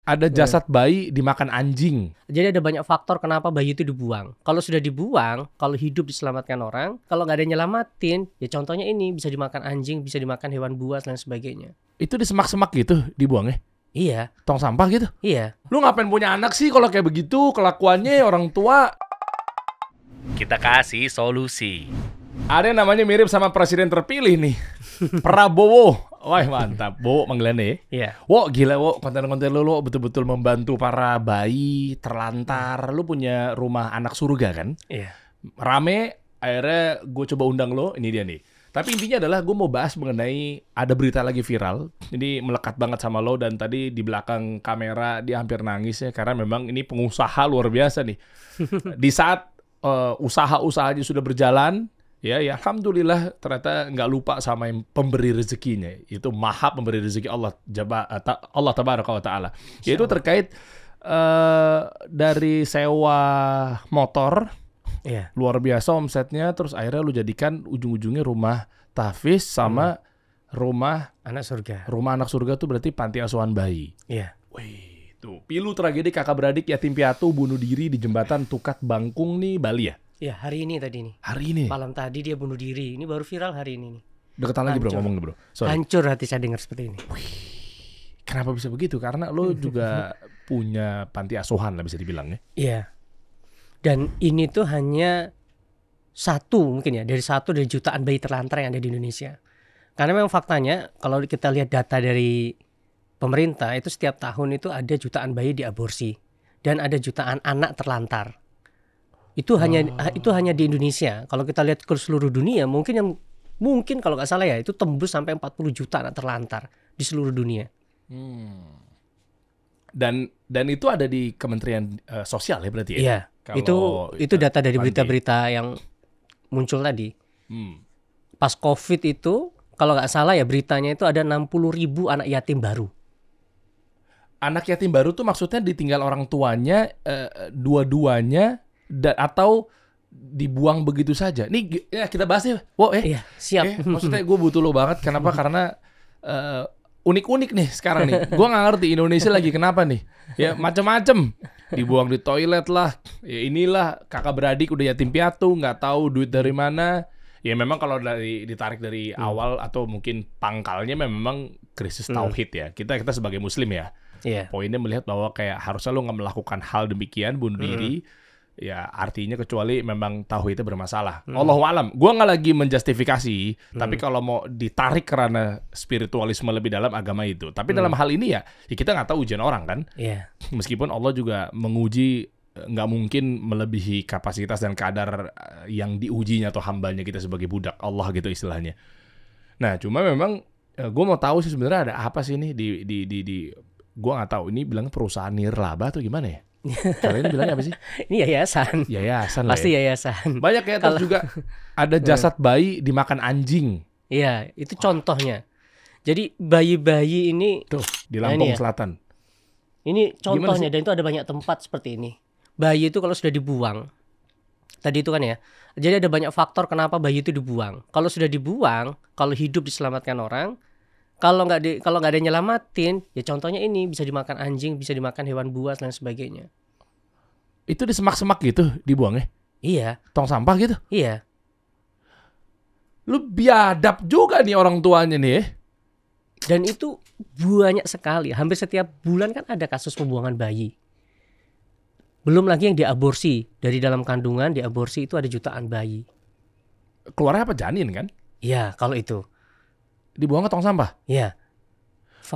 Ada jasad bayi dimakan anjing. Jadi ada banyak faktor kenapa bayi itu dibuang. Kalau sudah dibuang, kalau hidup diselamatkan orang, kalau nggak ada yang nyelamatin, ya contohnya ini bisa dimakan anjing, bisa dimakan hewan buas dan sebagainya. Itu di semak-semak gitu dibuangnya? Iya. Tong sampah gitu? Iya. Lu ngapain punya anak sih kalau kayak begitu kelakuannya orang tua? Kita kasih solusi. Ada yang namanya mirip sama presiden terpilih nih. Prabowo. Wah mantap, Bo panggilannya. Iya. Wo gila Wo, konten-konten lu betul-betul membantu para bayi terlantar. Lu punya rumah anak surga kan? Iya. Rame, akhirnya gue coba undang lo, ini dia nih. Tapi intinya adalah gue mau bahas mengenai ada berita lagi viral. Ini melekat banget sama lo dan tadi di belakang kamera dia hampir nangis ya. Karena memang ini pengusaha luar biasa nih. Di saat usaha-usahanya sudah berjalan, ya alhamdulillah ternyata nggak lupa sama yang pemberi rezekinya. Itu maha pemberi rezeki Allah tabaraka wa ta'ala. Yaitu terkait dari sewa motor. Iya. Luar biasa omsetnya, terus akhirnya lu jadikan ujung-ujungnya rumah tahfiz sama rumah Anak surga. anak surga tuh berarti panti asuhan bayi. Iya. Wih, tuh pilu tragedi kakak beradik yatim piatu bunuh diri di jembatan Tukat Bangkung nih Bali ya. Iya, hari ini tadi nih. Hari ini. Malam tadi dia bunuh diri. Ini baru viral hari ini nih. Deketan lagi bro Hancur. ngomong nih bro. Sorry. Hancur hati saya dengar seperti ini. Kenapa bisa begitu? Karena lo juga punya panti asuhan lah bisa dibilang ya. Iya. Dan ini tuh hanya satu mungkin ya dari jutaan bayi terlantar yang ada di Indonesia. Karena memang faktanya kalau kita lihat data dari pemerintah itu setiap tahun itu ada jutaan bayi diaborsi dan ada jutaan anak terlantar. Itu hanya di Indonesia. Kalau kita lihat ke seluruh dunia mungkin kalau nggak salah ya itu tembus sampai 40 juta anak terlantar di seluruh dunia. Dan itu ada di Kementerian Sosial ya berarti ya. Iya. Kalau Itu data dari panti. berita-berita yang muncul tadi. Hmm. Pas COVID itu, kalau nggak salah ya beritanya itu ada 60.000 anak yatim baru. Anak yatim baru tuh maksudnya ditinggal orang tuanya dua-duanya atau dibuang begitu saja. Nih ya kita bahas ya. Wow, Iya, siap. maksudnya gue butuh lo banget. Kenapa? Karena unik-unik nih sekarang nih. Gue nggak ngerti Indonesia lagi kenapa nih. Ya macam-macam. Dibuang di toilet lah. Ya inilah kakak beradik udah yatim piatu, nggak tahu duit dari mana. Ya memang kalau ditarik dari awal atau mungkin pangkalnya memang krisis tauhid ya. Kita sebagai muslim ya. Iya. Poinnya melihat bahwa kayak harusnya lo nggak melakukan hal demikian bunuh diri. Ya artinya kecuali memang tauhidnya bermasalah. Allahu alam. Gua nggak lagi menjustifikasi, tapi kalau mau ditarik karena spiritualisme lebih dalam agama itu. Tapi dalam hal ini ya kita nggak tahu ujian orang kan. Iya. Meskipun Allah juga menguji, nggak mungkin melebihi kapasitas dan kadar yang diujinya atau hambanya kita sebagai budak Allah gitu istilahnya. Nah cuma memang gue mau tahu sih sebenarnya ada apa sih ini di gue nggak tahu ini bilang perusahaan nirlaba atau gimana ya? Kalian bilangnya apa sih? Ini yayasan. Yayasan lah Pasti ya. yayasan. Banyak ya terus juga ada jasad bayi dimakan anjing. Iya, itu contohnya. Jadi bayi-bayi ini Tuh di Lampung ini ya. Selatan. Ini contohnya sih? dan itu ada banyak tempat seperti ini. Bayi itu kalau sudah dibuang, tadi itu kan ya. Jadi ada banyak faktor kenapa bayi itu dibuang. Kalau sudah dibuang, kalau hidup diselamatkan orang, kalau nggak ada yang nyelamatin, ya contohnya ini bisa dimakan anjing, bisa dimakan hewan buas dan sebagainya. Itu di semak-semak gitu dibuangnya? Iya, Tong sampah gitu? iya. Lu biadab juga nih orang tuanya nih ya. Dan itu banyak sekali. Hampir setiap bulan kan ada kasus pembuangan bayi. Belum lagi yang diaborsi. Dari dalam kandungan diaborsi itu ada jutaan bayi. Keluarnya apa janin kan? Iya, kalau itu. Dibuang ke tong sampah? Iya.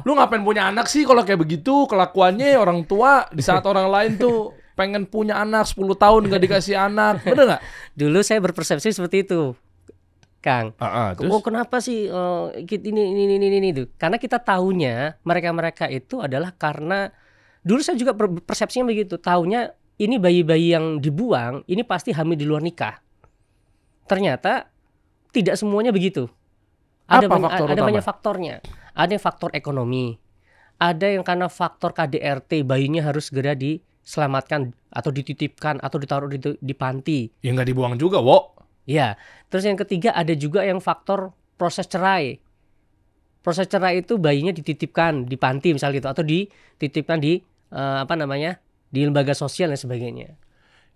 Lu ngapain punya anak sih kalau kayak begitu kelakuannya orang tua di saat orang lain tuh pengen punya anak 10 tahun gak dikasih anak. Bener gak? Dulu saya berpersepsi seperti itu, Kang. Terus? Oh kenapa sih ini itu? Karena kita tahunya mereka itu adalah karena dulu saya juga persepsinya begitu. Tahunya ini bayi-bayi yang dibuang ini pasti hamil di luar nikah. Ternyata tidak semuanya begitu. Ada banyak faktornya. Ada yang faktor ekonomi. Ada yang karena faktor KDRT, bayinya harus segera diselamatkan atau dititipkan atau ditaruh di panti. Ya nggak dibuang juga, Wo. Ya, terus yang ketiga ada juga yang faktor proses cerai. Proses cerai itu bayinya dititipkan di panti misalnya gitu atau dititipkan di apa namanya, di lembaga sosial dan sebagainya.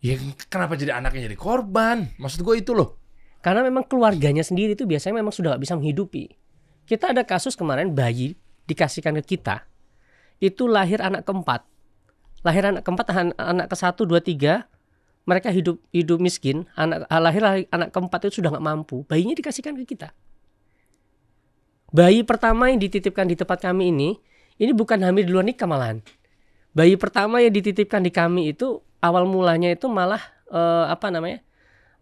Ya kenapa jadi anaknya jadi korban? Maksud gue itu loh. Karena memang keluarganya sendiri itu biasanya memang sudah nggak bisa menghidupi. Kita ada kasus kemarin bayi dikasihkan ke kita, itu lahir anak keempat. Lahir anak keempat, anak ke-1, 2, 3, mereka hidup miskin. Lahir anak keempat itu sudah nggak mampu, bayinya dikasihkan ke kita. Bayi pertama yang dititipkan di tempat kami ini bukan hamil di luar nikah malahan. Bayi pertama yang dititipkan di kami itu awal mulanya itu malah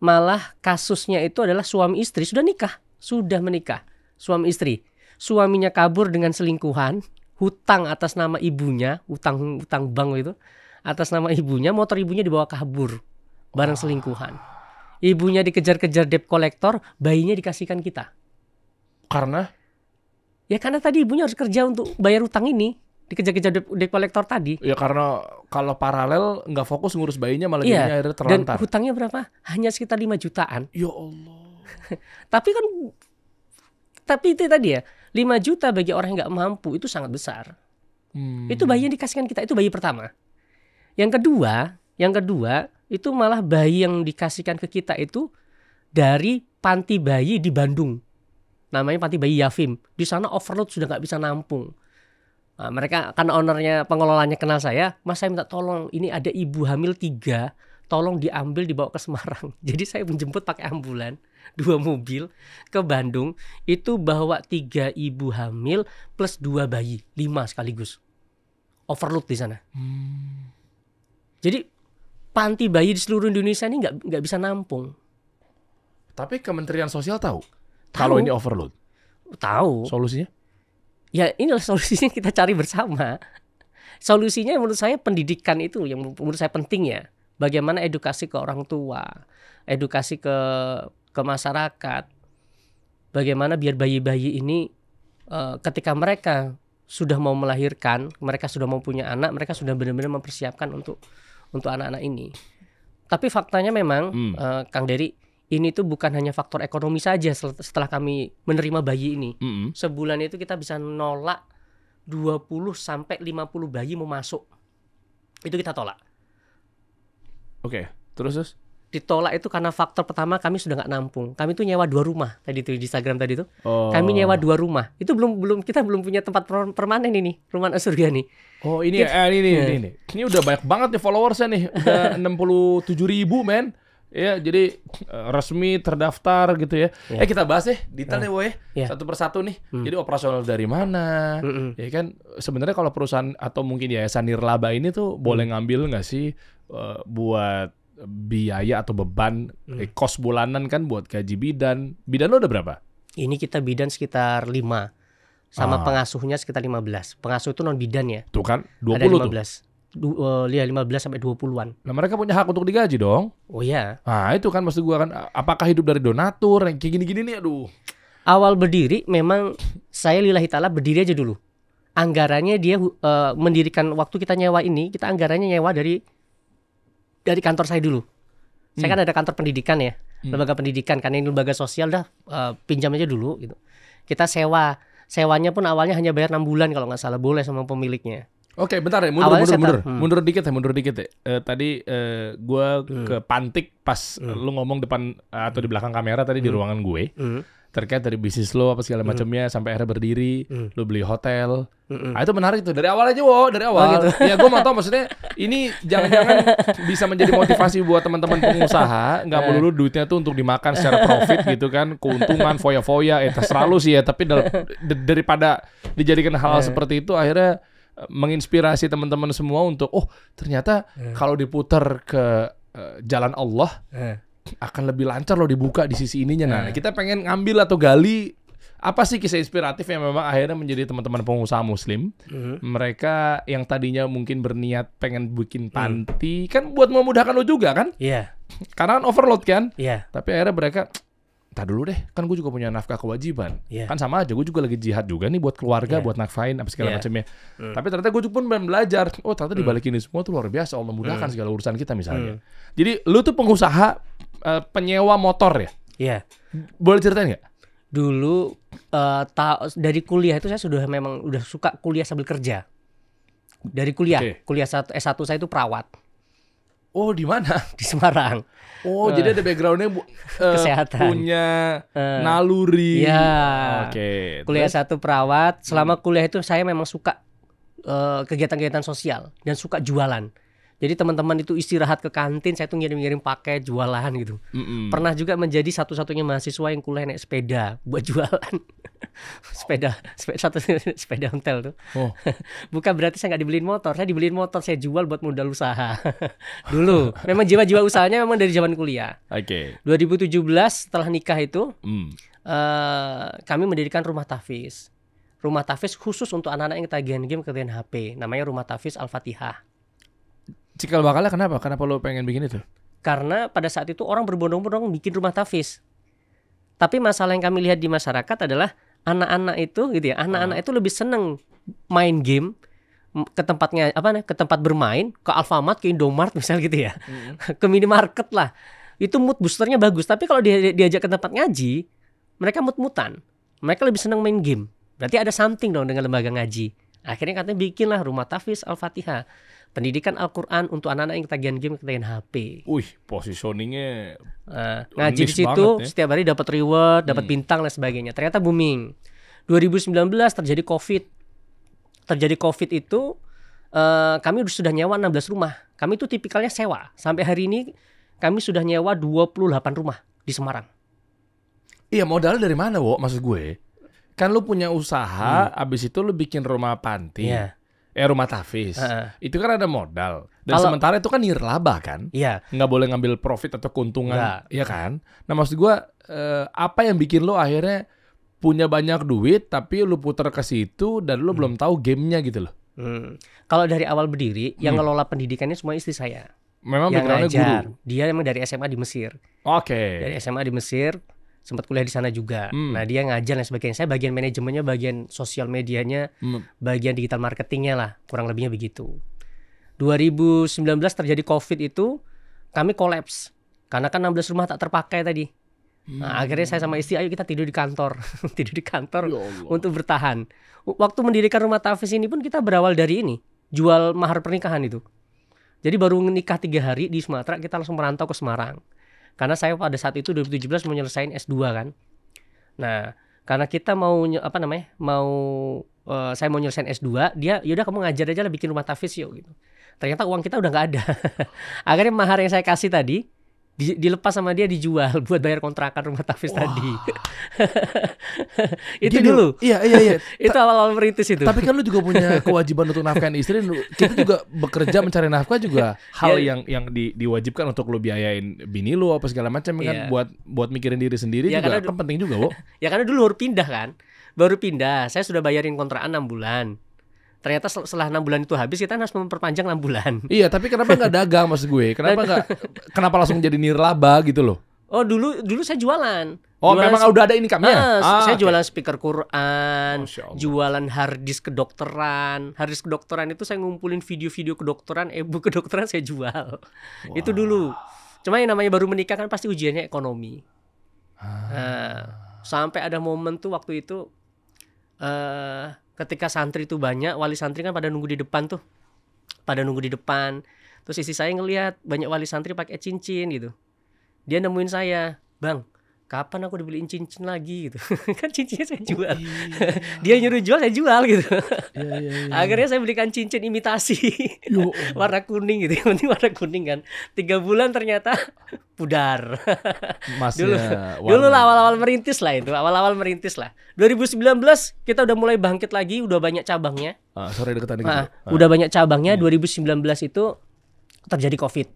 malah kasusnya itu adalah suami istri sudah menikah, suami istri. Suaminya kabur dengan selingkuhan, hutang atas nama ibunya, hutang bank itu, atas nama ibunya, motor ibunya dibawa kabur bareng selingkuhan. Ibunya dikejar-kejar debt collector, bayinya dikasihkan kita. Karena? Ya karena tadi ibunya harus kerja untuk bayar hutang ini, dikejar-kejar debt collector tadi. Ya karena kalau paralel nggak fokus ngurus bayinya malah jadinya akhirnya terlantar. Dan hutangnya berapa? Hanya sekitar 5 jutaan. Ya Allah. Tapi itu tadi ya, 5 juta bagi orang yang nggak mampu itu sangat besar. Itu bayi yang dikasihkan kita, itu bayi pertama. Yang kedua itu malah bayi yang dikasihkan ke kita itu dari panti bayi di Bandung. Namanya panti bayi Yafim. Di sana overload sudah nggak bisa nampung. Nah, mereka kan ownernya, pengelolanya kenal saya, Mas saya minta tolong, ini ada ibu hamil 3, tolong diambil dibawa ke Semarang. Jadi saya menjemput pakai ambulan 2 mobil ke Bandung, itu bawa 3 ibu hamil plus 2 bayi, 5 sekaligus. Overload di sana. Jadi panti bayi di seluruh Indonesia ini nggak bisa nampung. Tapi Kementerian Sosial tahu kalau ini overload. Tahu. Solusinya? Ya inilah solusinya kita cari bersama. Solusinya menurut saya pendidikan itu yang menurut saya penting ya. Bagaimana edukasi ke orang tua, edukasi ke masyarakat. Bagaimana biar bayi-bayi ini ketika mereka sudah mau melahirkan, mereka sudah mau punya anak, mereka sudah benar-benar mempersiapkan untuk anak-anak ini. Tapi faktanya memang Kang Dery, ini tuh bukan hanya faktor ekonomi saja. Setelah kami menerima bayi ini, sebulan itu kita bisa nolak 20 sampai 50 bayi mau masuk. Itu kita tolak. Oke, terus? Ditolak itu karena faktor pertama, kami sudah nggak nampung. Kami tuh nyewa 2 rumah tadi tuh di Instagram tadi tuh. Kami nyewa 2 rumah. Itu kita belum punya tempat permanen ini, rumah surga nih. Oh ini ini. Ini udah banyak banget nih followersnya nih. Udah 67.000 men. Ya, jadi resmi terdaftar gitu ya. Kita bahas detail nih Woy. Satu persatu nih. Jadi operasional dari mana? Ya kan sebenarnya kalau perusahaan atau mungkin yayasan nirlaba ini tuh boleh ngambil nggak sih buat biaya atau beban kos bulanan kan buat gaji bidan. Bidan lo udah berapa? Ini kita bidan sekitar 5. Sama pengasuhnya sekitar 15. Pengasuh itu non bidan ya. Tuh kan 20 ada 15. tuh. 15 sampai 20-an. Nah mereka punya hak untuk digaji dong. Oh iya. Nah itu kan maksud gua kan, apakah hidup dari donatur yang kayak gini-gini nih, aduh. Awal berdiri memang saya lillahi ta'ala berdiri aja dulu. Anggarannya dia mendirikan, waktu kita nyewa ini, kita anggarannya nyewa dari kantor saya dulu. Saya kan ada kantor pendidikan ya, lembaga pendidikan, karena ini lembaga sosial dah, pinjam aja dulu gitu. Kita sewanya pun awalnya hanya bayar 6 bulan kalau nggak salah, boleh sama pemiliknya. Oke, bentar ya, mundur dikit ya. Tadi gue ke Pantik pas lu ngomong depan atau di belakang kamera tadi di ruangan gue terkait dari bisnis lo apa segala macamnya sampai akhirnya berdiri, lu beli hotel. Nah, itu menarik tuh dari awal aja, dari awal. Gitu. Ya gue mau tahu maksudnya ini jangan-jangan bisa menjadi motivasi buat teman-teman pengusaha, nggak melulu duitnya tuh untuk dimakan secara profit gitu kan, keuntungan foya-foya, terserah lu sih ya. Tapi daripada dijadikan hal seperti itu akhirnya menginspirasi teman-teman semua untuk ternyata kalau diputar ke jalan Allah akan lebih lancar loh dibuka di sisi ininya. Nah, kita pengen ngambil atau gali apa sih kisah inspiratif yang memang akhirnya menjadi teman-teman pengusaha muslim. Mereka yang tadinya mungkin berniat pengen bikin panti kan buat memudahkan lo juga kan? Iya. Karena kan overload kan? Iya. Tapi akhirnya mereka tak dulu deh, kan gue juga punya nafkah kewajiban. Kan sama aja, gue juga lagi jihad juga nih buat keluarga, buat nafkahin apa segala macamnya. Tapi ternyata gue pun belajar, ternyata dibalik ini semua tuh luar biasa, Allah mudahkan segala urusan kita misalnya. Jadi lu tuh pengusaha penyewa motor ya? Iya. Boleh ceritain nggak? Dulu dari kuliah itu saya sudah suka kuliah sambil kerja. Dari kuliah. Oke. Kuliah S1 saya itu perawat Oh, di mana? di Semarang. Oh, jadi ada backgroundnya Kesehatan. punya naluri. Iya. Oke. Kuliah Terus? S1 perawat. Selama kuliah itu saya memang suka kegiatan-kegiatan sosial dan suka jualan. Jadi teman-teman itu istirahat ke kantin, saya tuh ngirim-ngirim paket jualan gitu. Pernah juga menjadi satu-satunya mahasiswa yang kuliah naik sepeda buat jualan. sepeda ontel tuh. Oh. Bukan berarti saya nggak dibeliin motor, saya dibeliin motor, saya jual buat modal usaha. Dulu, memang jiwa-jiwa usahanya memang dari zaman kuliah. Oke. 2017 setelah nikah itu, Hmm. kami mendirikan rumah tahfiz. Rumah tahfiz khusus untuk anak-anak yang ketagihan game, ketagihan HP. Namanya Rumah Tahfiz Al-Fatihah. Cikal bakalnya kenapa? Kenapa lo pengen bikin itu? Karena pada saat itu orang berbondong-bondong bikin rumah tahfiz. Tapi masalah yang kami lihat di masyarakat adalah anak-anak itu gitu ya. Anak-anak itu lebih seneng main game ke tempatnya ke tempat bermain, ke Alfamart, ke Indomart misal gitu ya. Ke minimarket lah. Itu mood boosternya bagus. Tapi kalau diajak ke tempat ngaji, mereka mut-mutan. Mereka lebih seneng main game. Berarti ada something dong dengan lembaga ngaji. Akhirnya katanya bikinlah Rumah Tahfiz Al-Fatihah. Pendidikan Al-Quran untuk anak-anak yang ketagihan game, ketagihan HP. Wih, positioningnya Ngaji di niche situ banget ya. setiap hari dapat reward, dapat bintang dan sebagainya. Ternyata booming. 2019 terjadi COVID. Terjadi COVID itu kami sudah nyewa 16 rumah. Kami itu tipikalnya sewa. Sampai hari ini kami sudah nyewa 28 rumah di Semarang. Iya, modalnya dari mana, Wo? Maksud gue, kan lu punya usaha, abis itu lu bikin rumah panti. Iya. Rumah tahfiz. Itu kan ada modal. Dan Kalau- sementara itu kan nirlaba kan? Iya. Nggak boleh ngambil profit atau keuntungan, Nggak. ya kan? Nah, maksud gua apa yang bikin lo akhirnya punya banyak duit tapi lu putar ke situ dan lu belum tahu gamenya gitu loh? Kalau dari awal berdiri, yang ngelola pendidikannya semua istri saya. Memang Yang backgroundnya ngajar. guru. Dia emang dari SMA di Mesir. Oke. Dari SMA di Mesir, sempat kuliah di sana juga. Nah, dia ngajar dan sebagainya. Saya bagian manajemennya, bagian sosial medianya, bagian digital marketingnya lah, kurang lebihnya begitu. 2019 terjadi COVID itu, kami kolaps. Karena kan 16 rumah tak terpakai tadi. Nah, akhirnya saya sama istri, ayo kita tidur di kantor. Tidur di kantor Ya Allah. untuk bertahan. Waktu mendirikan rumah tahfiz ini pun kita berawal dari ini, jual mahar pernikahan itu. Jadi baru nikah 3 hari di Sumatera, kita langsung merantau ke Semarang. Karena saya pada saat itu 2017 mau nyelesain S2 kan. Nah, karena kita saya mau nyelesain S2, dia yaudah kamu ngajar aja lah, bikin rumah tahfiz yuk gitu. Ternyata uang kita udah nggak ada. Akhirnya mahar yang saya kasih tadi dilepas sama dia, dijual buat bayar kontrakan rumah tahfiz tadi. Itu Gini, dulu. Iya. Itu awal-awal merintis itu. Tapi kan lu juga punya kewajiban untuk nafkahin istri. Kita juga bekerja mencari nafkah juga hal yang diwajibkan untuk lu biayain bini lu apa segala macam kan, Iya. buat mikirin diri sendiri Ya, juga karena kan penting juga, Wo. Ya karena dulu baru pindah kan. Baru pindah, saya sudah bayarin kontrakan 6 bulan. Ternyata setelah 6 bulan itu habis, kita harus memperpanjang 6 bulan. Iya, tapi kenapa nggak dagang maksud gue? Kenapa langsung jadi nirlaba gitu loh? Oh, dulu saya jualan. Oh, Jualan memang udah ada income-nya? Saya Oke. jualan speaker Quran, Masya Allah. jualan harddisk kedokteran. Harddisk kedokteran itu saya ngumpulin video-video kedokteran, e-book kedokteran saya jual. Itu dulu. Cuma yang namanya baru menikah kan pasti ujiannya ekonomi. Nah, sampai ada momen tuh waktu itu ketika santri itu banyak, wali santri kan pada nunggu di depan tuh. Terus istri saya ngelihat banyak wali santri pakai cincin gitu. Dia nemuin saya, "Bang, kapan aku dibeliin cincin lagi?" gitu. Kan cincinnya saya jual. Dia nyuruh jual, saya jual gitu. Iya. Akhirnya saya belikan cincin imitasi. Yo. Warna kuning gitu. Yang penting warna kuning kan. 3 bulan ternyata pudar. Masnya Dulu lah awal-awal merintis lah itu. Awal-awal merintis lah. 2019 kita udah mulai bangkit lagi, udah banyak cabangnya. Sorry deketan dikit. Udah banyak cabangnya. 2019 itu terjadi COVID.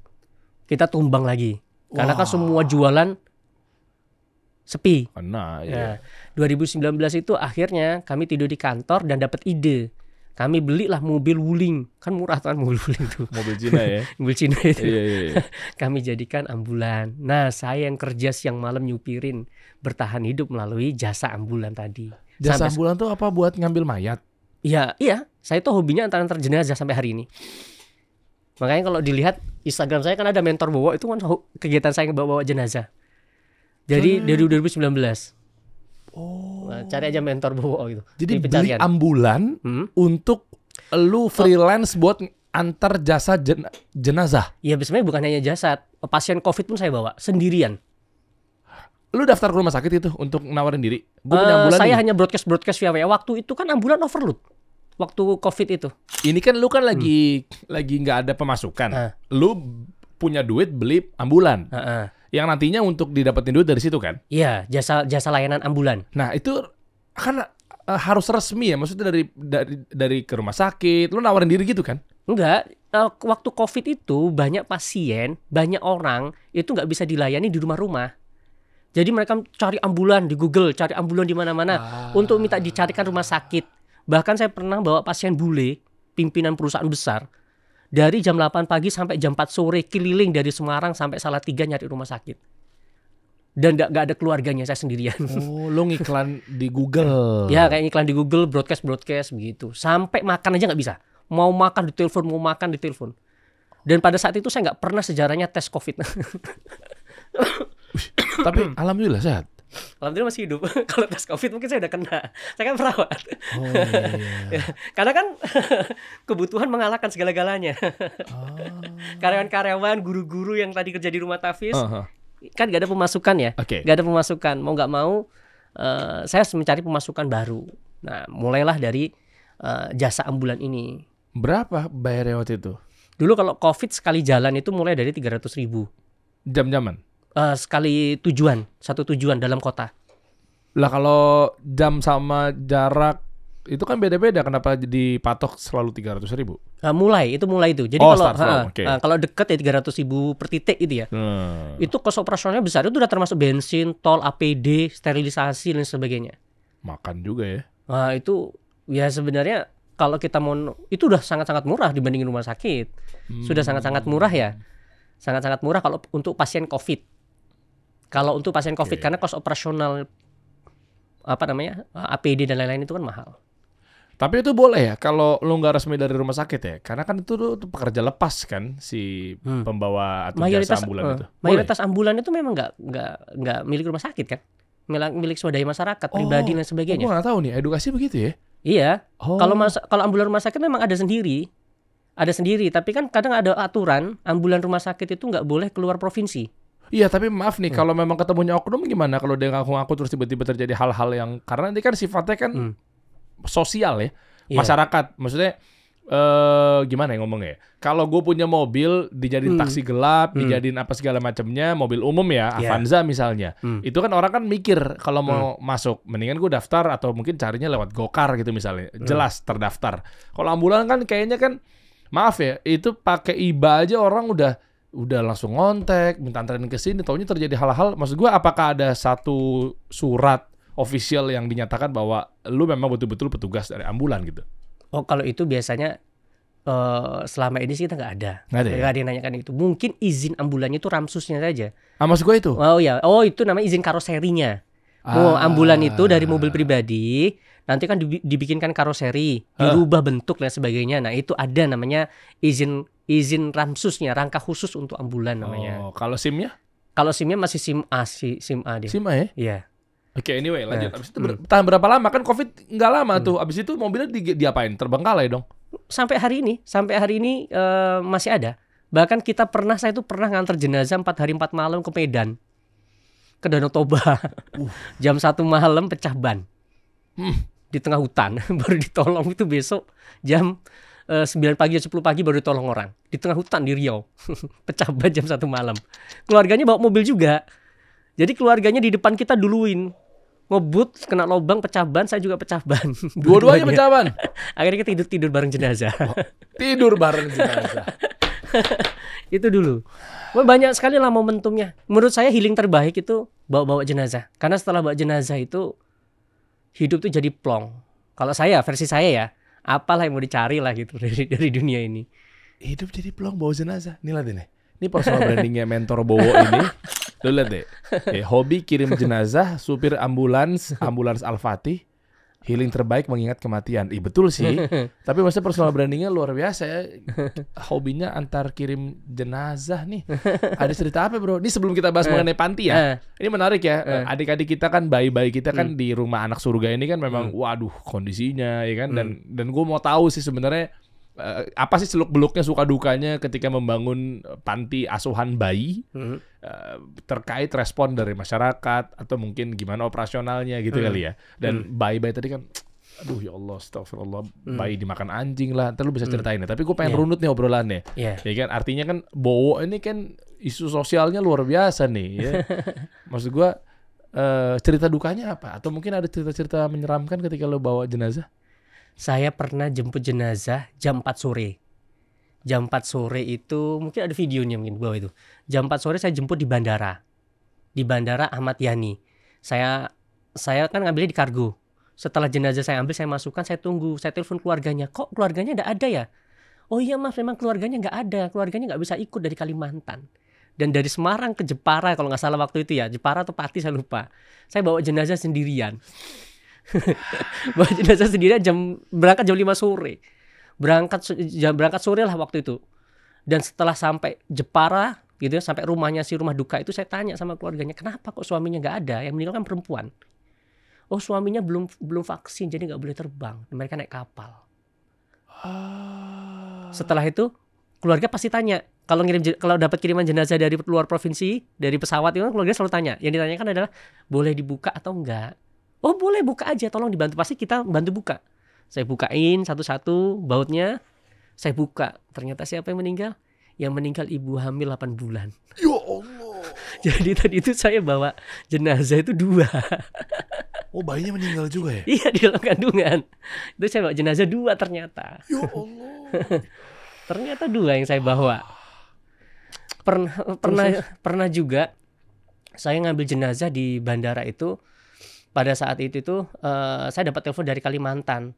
Kita tumbang lagi. Karena kan semua jualan sepi. Nah, iya. Nah, 2019 itu akhirnya kami tidur di kantor dan dapat ide. Kami belilah mobil Wuling. Kan murah kan mobil Wuling tuh. Mobil Cina ya. Mobil Cina itu. Iya. Kami jadikan ambulan. Nah, saya yang kerja siang malam nyupirin, bertahan hidup melalui jasa ambulan tadi. Jasa Sampai- ambulan tuh apa, buat ngambil mayat? Iya. Saya tuh hobinya antar jenazah sampai hari ini. Makanya kalau dilihat Instagram saya kan ada mentor bawa, itu kan kegiatan saya ngebawa jenazah. Jadi dari 2019. Nah, cari aja mentor bawa gitu. Jadi Ini beli pencarian. ambulan untuk lu freelance buat antar jasa jenazah. Ya sebenarnya bukan hanya jasad, pasien COVID pun saya bawa sendirian. Lu daftar ke rumah sakit itu untuk nawarin diri? Gue punya ambulan Saya nih. hanya broadcast via WA. Waktu itu kan ambulan overload. Waktu COVID itu. Ini kan lu kan lagi nggak ada pemasukan. Ah. Lu punya duit beli ambulan. Yang nantinya untuk didapetin duit dari situ kan? Iya, jasa layanan ambulan. Nah itu kan harus resmi ya, maksudnya dari ke rumah sakit, lu nawarin diri gitu kan? Enggak, waktu COVID itu banyak pasien, banyak orang itu nggak bisa dilayani di rumah-rumah. Jadi mereka cari ambulan di Google, cari ambulan di mana-mana untuk minta dicarikan rumah sakit. Bahkan saya pernah bawa pasien bule, pimpinan perusahaan besar, dari jam 8 pagi sampai jam 4 sore keliling dari Semarang sampai Salatiga nyari rumah sakit. Dan nggak ada keluarganya, saya sendirian. Oh, lo ngiklan di Google. Ya kayak iklan di Google, broadcast begitu. Sampai makan aja nggak bisa. Mau makan ditelepon, mau makan ditelepon. Dan pada saat itu saya nggak pernah sejarahnya tes COVID. Tapi alhamdulillah sehat. Alhamdulillah masih hidup. Kalau tes COVID mungkin saya udah kena. Saya kan perawat. Oh iya. Karena kan kebutuhan mengalahkan segala-galanya. Karyawan-karyawan, guru-guru yang tadi kerja di rumah Tafis, kan gak ada pemasukan ya. Oke. Gak ada pemasukan. Mau gak mau, saya harus mencari pemasukan baru. Nah, mulailah dari jasa ambulan ini. Berapa bayarnya waktu itu? Dulu kalau COVID sekali jalan itu mulai dari 300.000. Jam-jaman? Sekali satu tujuan dalam kota. Lah kalau jam sama jarak itu kan beda-beda. Kenapa jadi patok selalu 300.000? Mulai itu. Jadi kalau deket ya 300.000 per titik gitu ya. Itu kos operasionalnya besar. Itu udah termasuk bensin, tol, APD, sterilisasi dan sebagainya. Makan juga ya. Nah, itu ya sebenarnya kalau kita mau, itu udah sangat-sangat murah dibandingin rumah sakit. Sudah sangat-sangat murah ya. Sangat-sangat murah kalau untuk pasien COVID. Kalau untuk pasien COVID karena kos operasional APD dan lain-lain itu kan mahal. Tapi itu boleh ya kalau lu nggak resmi dari rumah sakit ya, karena kan itu tuh pekerja lepas kan si pembawa atau jasa ambulan itu. Mayoritas ambulan itu memang nggak milik rumah sakit kan, milik swadaya masyarakat, pribadi dan sebagainya. Gue nggak tahu nih, edukasi begitu ya? Iya. Kalau ambulan rumah sakit memang ada sendiri, tapi kan kadang ada aturan ambulan rumah sakit itu nggak boleh keluar provinsi. Iya, tapi maaf nih, kalau memang ketemunya oknum gimana? Kalau dia ngaku-ngaku terus tiba-tiba terjadi hal-hal yang, karena ini kan sifatnya kan sosial ya, masyarakat. Maksudnya gimana ya ngomongnya? Kalau gue punya mobil dijadiin taksi gelap, dijadiin apa segala macamnya, mobil umum ya, Avanza misalnya, itu kan orang kan mikir kalau mau masuk, mendingan gue daftar atau mungkin carinya lewat Gokar gitu misalnya, jelas terdaftar. Kalau ambulan kan kayaknya kan, maaf ya, itu pakai IBA aja orang udah langsung ngontek, minta anterin ke sini, taunya terjadi hal-hal. Maksud gue apakah ada satu surat official yang dinyatakan bahwa lu memang betul-betul petugas dari ambulan gitu? Oh, kalau itu biasanya selama ini sih kita nggak ada. Nggak ada yang nanyakan itu. Mungkin izin ambulannya itu ramsusnya saja. Maksud gue itu? Oh ya, itu namanya izin karoserinya. Ambulan itu dari mobil pribadi, nanti kan dibikinkan karoseri, dirubah bentuk dan sebagainya. Nah itu ada namanya izin ramsusnya, rangka khusus untuk ambulan namanya. Oh, kalau SIM-nya? Kalau SIM-nya masih SIM A dia. SIM A ya? Iya. Oke, anyway lanjut. Abis itu tahan berapa lama? Kan COVID nggak lama tuh. Abis itu mobilnya diapain? Terbengkalai dong? Sampai hari ini masih ada. Bahkan saya itu pernah nganter jenazah 4 hari 4 malam ke Medan, ke Danau Toba. Jam 1 malam pecah ban di tengah hutan. Baru ditolong itu besok jam 9 pagi, 10 pagi baru ditolong orang. Di tengah hutan di Riau. Pecah ban jam 1 malam. Keluarganya bawa mobil juga. Jadi keluarganya di depan kita duluin. Ngebut, kena lubang, pecah ban, saya juga pecah ban. Dua-duanya pecah ban? Akhirnya kita tidur bareng jenazah. Tidur bareng jenazah. Itu dulu. Banyak sekali lah momentumnya. Menurut saya healing terbaik itu bawa jenazah. Karena setelah bawa jenazah itu hidup tuh jadi plong. Kalau saya, versi saya ya, apalah yang mau dicari lah gitu dari dunia ini. Hidup jadi plong bawa jenazah. Nih lihat ini. Ini personal brandingnya Mentor Bowo ini. Lu lihat deh. Hobi kirim jenazah, supir ambulans Al-Fatih. Healing terbaik mengingat kematian. Betul sih. Tapi maksudnya personal brandingnya luar biasa ya. Hobinya antar kirim jenazah nih. Ada cerita apa bro? Ini sebelum kita bahas mengenai panti ya. Ini menarik ya. Adik-adik kita kan, bayi-bayi kita kan di rumah anak surga ini kan memang waduh kondisinya ya kan. Dan gue mau tahu sih sebenarnya apa sih seluk-beluknya suka dukanya ketika membangun panti asuhan bayi, terkait respon dari masyarakat atau mungkin gimana operasionalnya gitu kali ya. Dan bayi-bayi tadi kan aduh ya Allah astagfirullah, bayi dimakan anjing lah. Ntar lu bisa ceritain ya. Tapi gue pengen runut nih obrolannya. Ya kan artinya kan Bowo ini kan isu sosialnya luar biasa nih ya. Maksud gue cerita dukanya apa? Atau mungkin ada cerita-cerita menyeramkan ketika lo bawa jenazah? Saya pernah jemput jenazah jam 4 sore. Jam 4 sore itu mungkin ada videonya mungkin bawah itu. Jam 4 sore saya jemput di bandara. Di Bandara Ahmad Yani. Saya kan ngambilnya di kargo. Setelah jenazah saya ambil, saya masukkan, saya tunggu. Saya telepon keluarganya. Kok keluarganya enggak ada ya? Oh iya mas, memang keluarganya enggak ada. Keluarganya enggak bisa ikut dari Kalimantan. Dan dari Semarang ke Jepara kalau nggak salah waktu itu ya. Jepara atau Pati saya lupa. Saya bawa jenazah sendirian. Bawa jenazah sendirian berangkat jam 5 sore. Berangkat sore lah waktu itu. Dan setelah sampai Jepara gitu ya, sampai rumahnya rumah duka itu, saya tanya sama keluarganya, kenapa kok suaminya nggak ada? Yang meninggal kan perempuan. Oh suaminya belum vaksin jadi nggak boleh terbang. Mereka naik kapal. Setelah itu keluarga pasti tanya, kalau dapat kiriman jenazah dari luar provinsi, dari pesawat itu keluarga selalu tanya. Yang ditanyakan adalah boleh dibuka atau enggak? Oh boleh, buka aja, tolong dibantu. Pasti kita bantu buka. Saya bukain satu-satu bautnya. Saya buka. Ternyata siapa yang meninggal? Yang meninggal ibu hamil 8 bulan. Ya Allah. Jadi tadi itu saya bawa jenazah itu 2. Oh bayinya meninggal juga ya? Iya di dalam kandungan. Itu saya bawa jenazah 2 ternyata. Ya Allah. Ternyata 2 yang saya bawa. Pernah juga saya ngambil jenazah di bandara itu. Pada saat itu saya dapat telepon dari Kalimantan.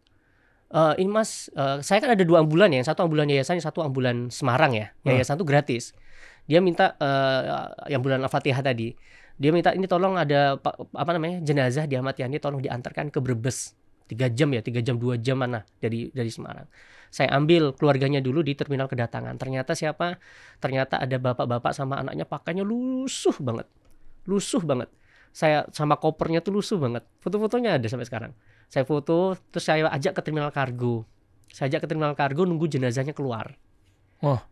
Ini mas, saya kan ada 2 ambulan ya. Yang satu ambulan yayasan, yang satu ambulan Semarang ya. Yayasan itu gratis. Dia minta yang ambulan Al-Fatihah tadi. Dia minta ini tolong ada jenazah di Ahmad Yani tolong diantarkan ke Brebes. 3 jam 2 jam mana dari Semarang. Saya ambil keluarganya dulu di terminal kedatangan. Ternyata siapa? Ternyata ada bapak-bapak sama anaknya pakainya lusuh banget. Saya sama kopernya tuh lusuh banget. Foto-fotonya ada sampai sekarang. Saya foto, terus saya ajak ke terminal kargo. Nunggu jenazahnya keluar.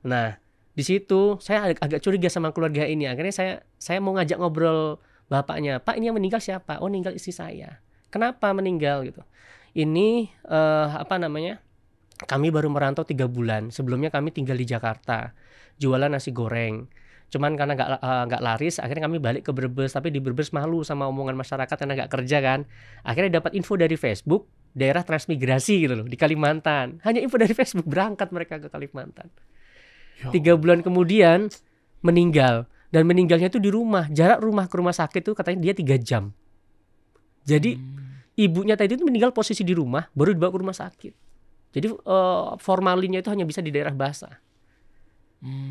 Nah, di situ saya agak curiga sama keluarga ini. Akhirnya saya mau ngajak ngobrol bapaknya. Pak, ini yang meninggal siapa? Oh, meninggal istri saya. Kenapa meninggal gitu? Ini kami baru merantau 3 bulan. Sebelumnya kami tinggal di Jakarta, jualan nasi goreng. Cuman karena nggak laris, akhirnya kami balik ke Brebes. Tapi di Brebes malu sama omongan masyarakat karena nggak kerja kan. Akhirnya dapat info dari Facebook, daerah transmigrasi gitu loh, di Kalimantan. Hanya info dari Facebook, berangkat mereka ke Kalimantan. 3 bulan kemudian meninggal. Dan meninggalnya itu di rumah. Jarak rumah ke rumah sakit itu katanya dia 3 jam. Jadi ibunya tadi itu meninggal posisi di rumah, baru dibawa ke rumah sakit. Jadi formalinnya itu hanya bisa di daerah basah.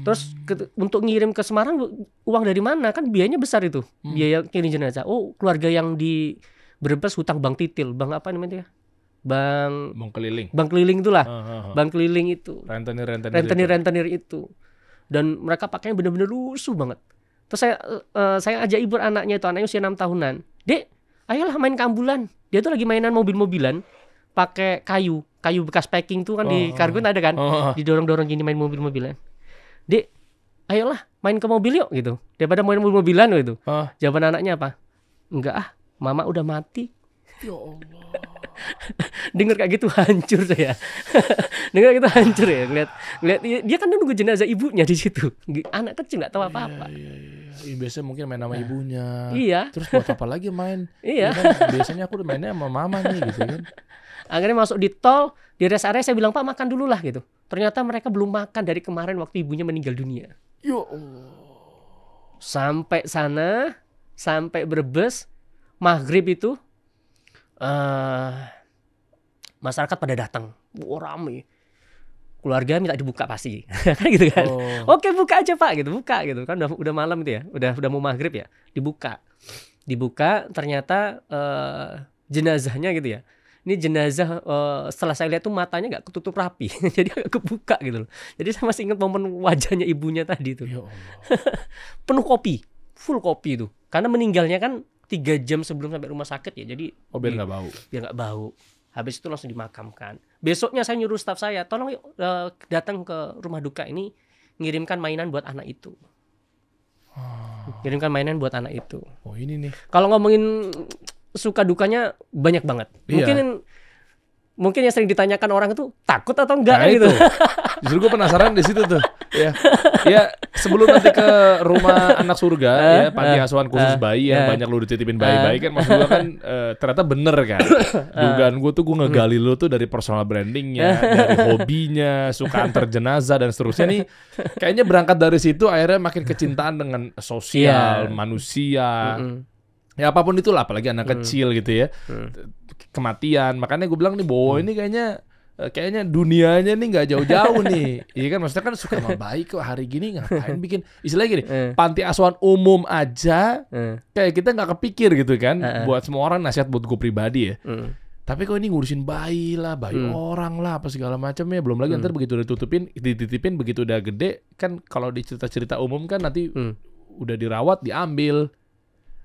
Terus untuk ngirim ke Semarang uang dari mana? Kan biayanya besar itu. Biaya kirim jenazah. Oh, keluarga yang di Brebes hutang Bank Titil. Bank apa namanya ya? Bank keliling. Bank keliling itulah. Bank keliling itu. Rentenir itu. Dan mereka pakainya benar-benar lusuh banget. Terus saya ajak ibu anaknya usia 6 tahunan. Dek, ayolah main ke ambulan. Dia tuh lagi mainan mobil-mobilan pakai kayu bekas packing tuh kan di kargo ada kan. Didorong-dorong gini main mobil-mobilan. Dek, ayolah main ke mobil yuk gitu. Daripada main mobil-mobilan gitu. Jawaban anaknya apa? Enggak mama udah mati. Ya Allah. Dengar kayak gitu hancur saya. Dengar gitu hancur ya. Ngeliat dia kan nunggu jenazah ibunya di situ. Anak kecil nggak tahu apa-apa. Iya. Biasanya mungkin main sama ibunya. Iya. Terus buat apa lagi main? Iya. Kan, biasanya aku mainnya sama mama nih gitu kan. Akhirnya masuk di tol, di rest area saya bilang, Pak makan dulu lah gitu. Ternyata mereka belum makan dari kemarin waktu ibunya meninggal dunia. Ya Allah. Sampai sana, sampai Brebes, maghrib itu, masyarakat pada datang. Rame. Keluarga minta dibuka pasti. Gitu kan. Oke buka aja Pak gitu. Buka gitu kan udah malam itu ya. Udah mau maghrib ya. Dibuka ternyata jenazahnya gitu ya. Ini jenazah setelah saya lihat tuh matanya nggak ketutup rapi, jadi agak kebuka gitu loh. Jadi saya masih ingat momen wajahnya ibunya tadi tuh. Ya Allah. Penuh kopi, full kopi itu. Karena meninggalnya kan 3 jam sebelum sampai rumah sakit ya. Jadi Oh, biar nggak bau. biar nggak bau. Habis itu langsung dimakamkan. Besoknya saya nyuruh staf saya, tolong yuk datang ke rumah duka ini, ngirimkan mainan buat anak itu. Kirimkan mainan buat anak itu. Oh, ini nih. Kalau ngomongin suka dukanya banyak banget. Iya. Mungkin yang sering ditanyakan orang itu takut atau enggak Nah, gitu. itu. Justru gue penasaran di situ tuh. Ya. Ya, sebelum nanti ke rumah anak surga ya, panti asuhan khusus bayi yang banyak lu dititipin bayi-bayi kan, maksud gue kan ternyata bener kan. Dugaan gue tuh gue ngegali lu tuh dari personal brandingnya, dari hobinya, suka antar jenazah dan seterusnya nih. Kayaknya berangkat dari situ akhirnya makin kecintaan dengan sosial, manusia. Ya apapun itulah, apalagi anak kecil gitu ya. Kematian. Makanya gue bilang nih, Bowo ini kayaknya dunianya nih nggak jauh-jauh nih. Iya kan, maksudnya kan suka sama bayi kok, hari gini ngapain bikin istilahnya gini, panti asuhan umum aja kayak kita nggak kepikir gitu kan. Buat semua orang, nasihat buat gue pribadi ya. Tapi kok ini ngurusin bayi lah, bayi orang lah, apa segala macam ya. Belum lagi ntar begitu udah dititipin begitu udah gede kan, kalau di cerita-cerita umum kan nanti udah dirawat diambil.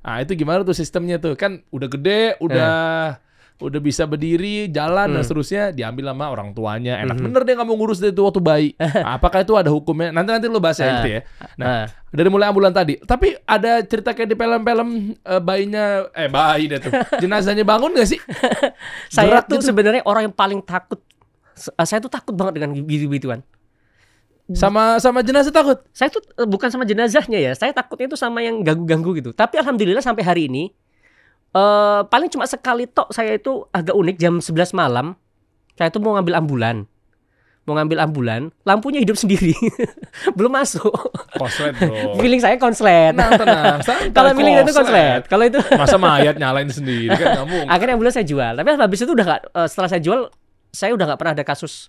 Ah itu gimana tuh sistemnya tuh? Kan udah gede, udah bisa berdiri, jalan dan seterusnya, diambil sama orang tuanya. Enak bener dia nggak mau ngurus dari itu waktu bayi. Apakah itu ada hukumnya? Nanti lo bahas ya gitu ya. Nah, dari mulai ambulan tadi. Tapi ada cerita kayak di film-film bayinya, bayi deh tuh. Jenazahnya bangun gak sih? Saya Gerak tuh gitu. sebenarnya orang yang paling takut. Saya tuh takut banget dengan gitu-gituan. Sama jenazah takut? Saya tuh bukan sama jenazahnya ya. Saya takutnya itu sama yang ganggu-ganggu gitu. Tapi alhamdulillah sampai hari ini paling cuma sekali tok saya itu agak unik. Jam 11 malam saya tuh mau ngambil ambulan, lampunya hidup sendiri. Belum masuk. Konslet bro. Feeling saya konslet. Tenang. Santai, Kalau feeling itu konslet. Kalau itu Masa mayat nyalain sendiri kan nggak mungkin. akhirnya ambulan saya jual. Tapi habis itu udah gak, setelah saya jual, saya udah nggak pernah ada kasus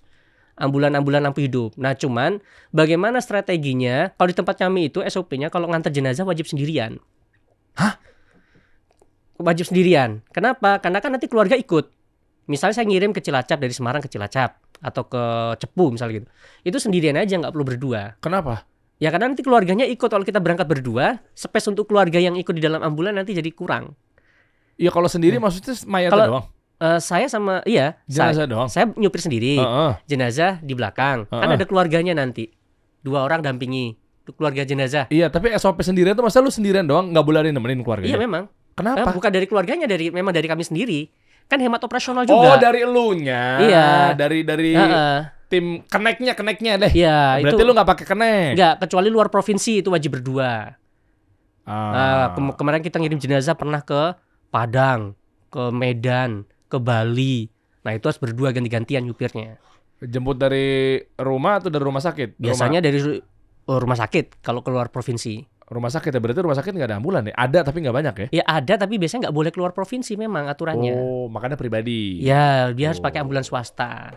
ambulan lampu hidup. Nah cuman bagaimana strateginya? Kalau di tempat kami itu SOP-nya kalau nganter jenazah wajib sendirian. Hah? Wajib sendirian. Kenapa? Karena kan nanti keluarga ikut. Misalnya saya ngirim ke Cilacap, dari Semarang ke Cilacap atau ke Cepu misalnya gitu. Itu sendirian aja, nggak perlu berdua. Kenapa? Ya karena nanti keluarganya ikut. Kalau kita berangkat berdua, space untuk keluarga yang ikut di dalam ambulan nanti jadi kurang. Ya kalau sendiri maksudnya mayatnya Kalau- doang. Saya sama Jenazah doang. saya nyupir sendiri. Jenazah di belakang. Kan ada keluarganya nanti. 2 orang dampingi keluarga jenazah. Iya, tapi SOP sendirian tuh masa lu sendirian doang, nggak boleh ada yang nemenin keluarganya? Iya memang. Kenapa? Bukan dari keluarganya, memang dari kami sendiri. Kan hemat operasional Oh, juga. dari elunya. Iya. Dari tim keneknya deh. Iya, Berarti itu lu nggak pakai kenek. enggak, kecuali luar provinsi itu wajib berdua. Ah. Kemarin kita ngirim jenazah pernah ke Padang, ke Medan, ke Bali. Nah, itu harus berdua ganti-gantian nyupirnya. Jemput dari rumah atau dari rumah sakit? Biasanya dari rumah sakit kalau keluar provinsi. Rumah sakit ya, berarti rumah sakit nggak ada ambulan ya? Ada tapi nggak banyak ya? Ya ada, tapi biasanya nggak boleh keluar provinsi memang aturannya. Oh, makanya pribadi. Ya, dia harus pakai ambulan swasta.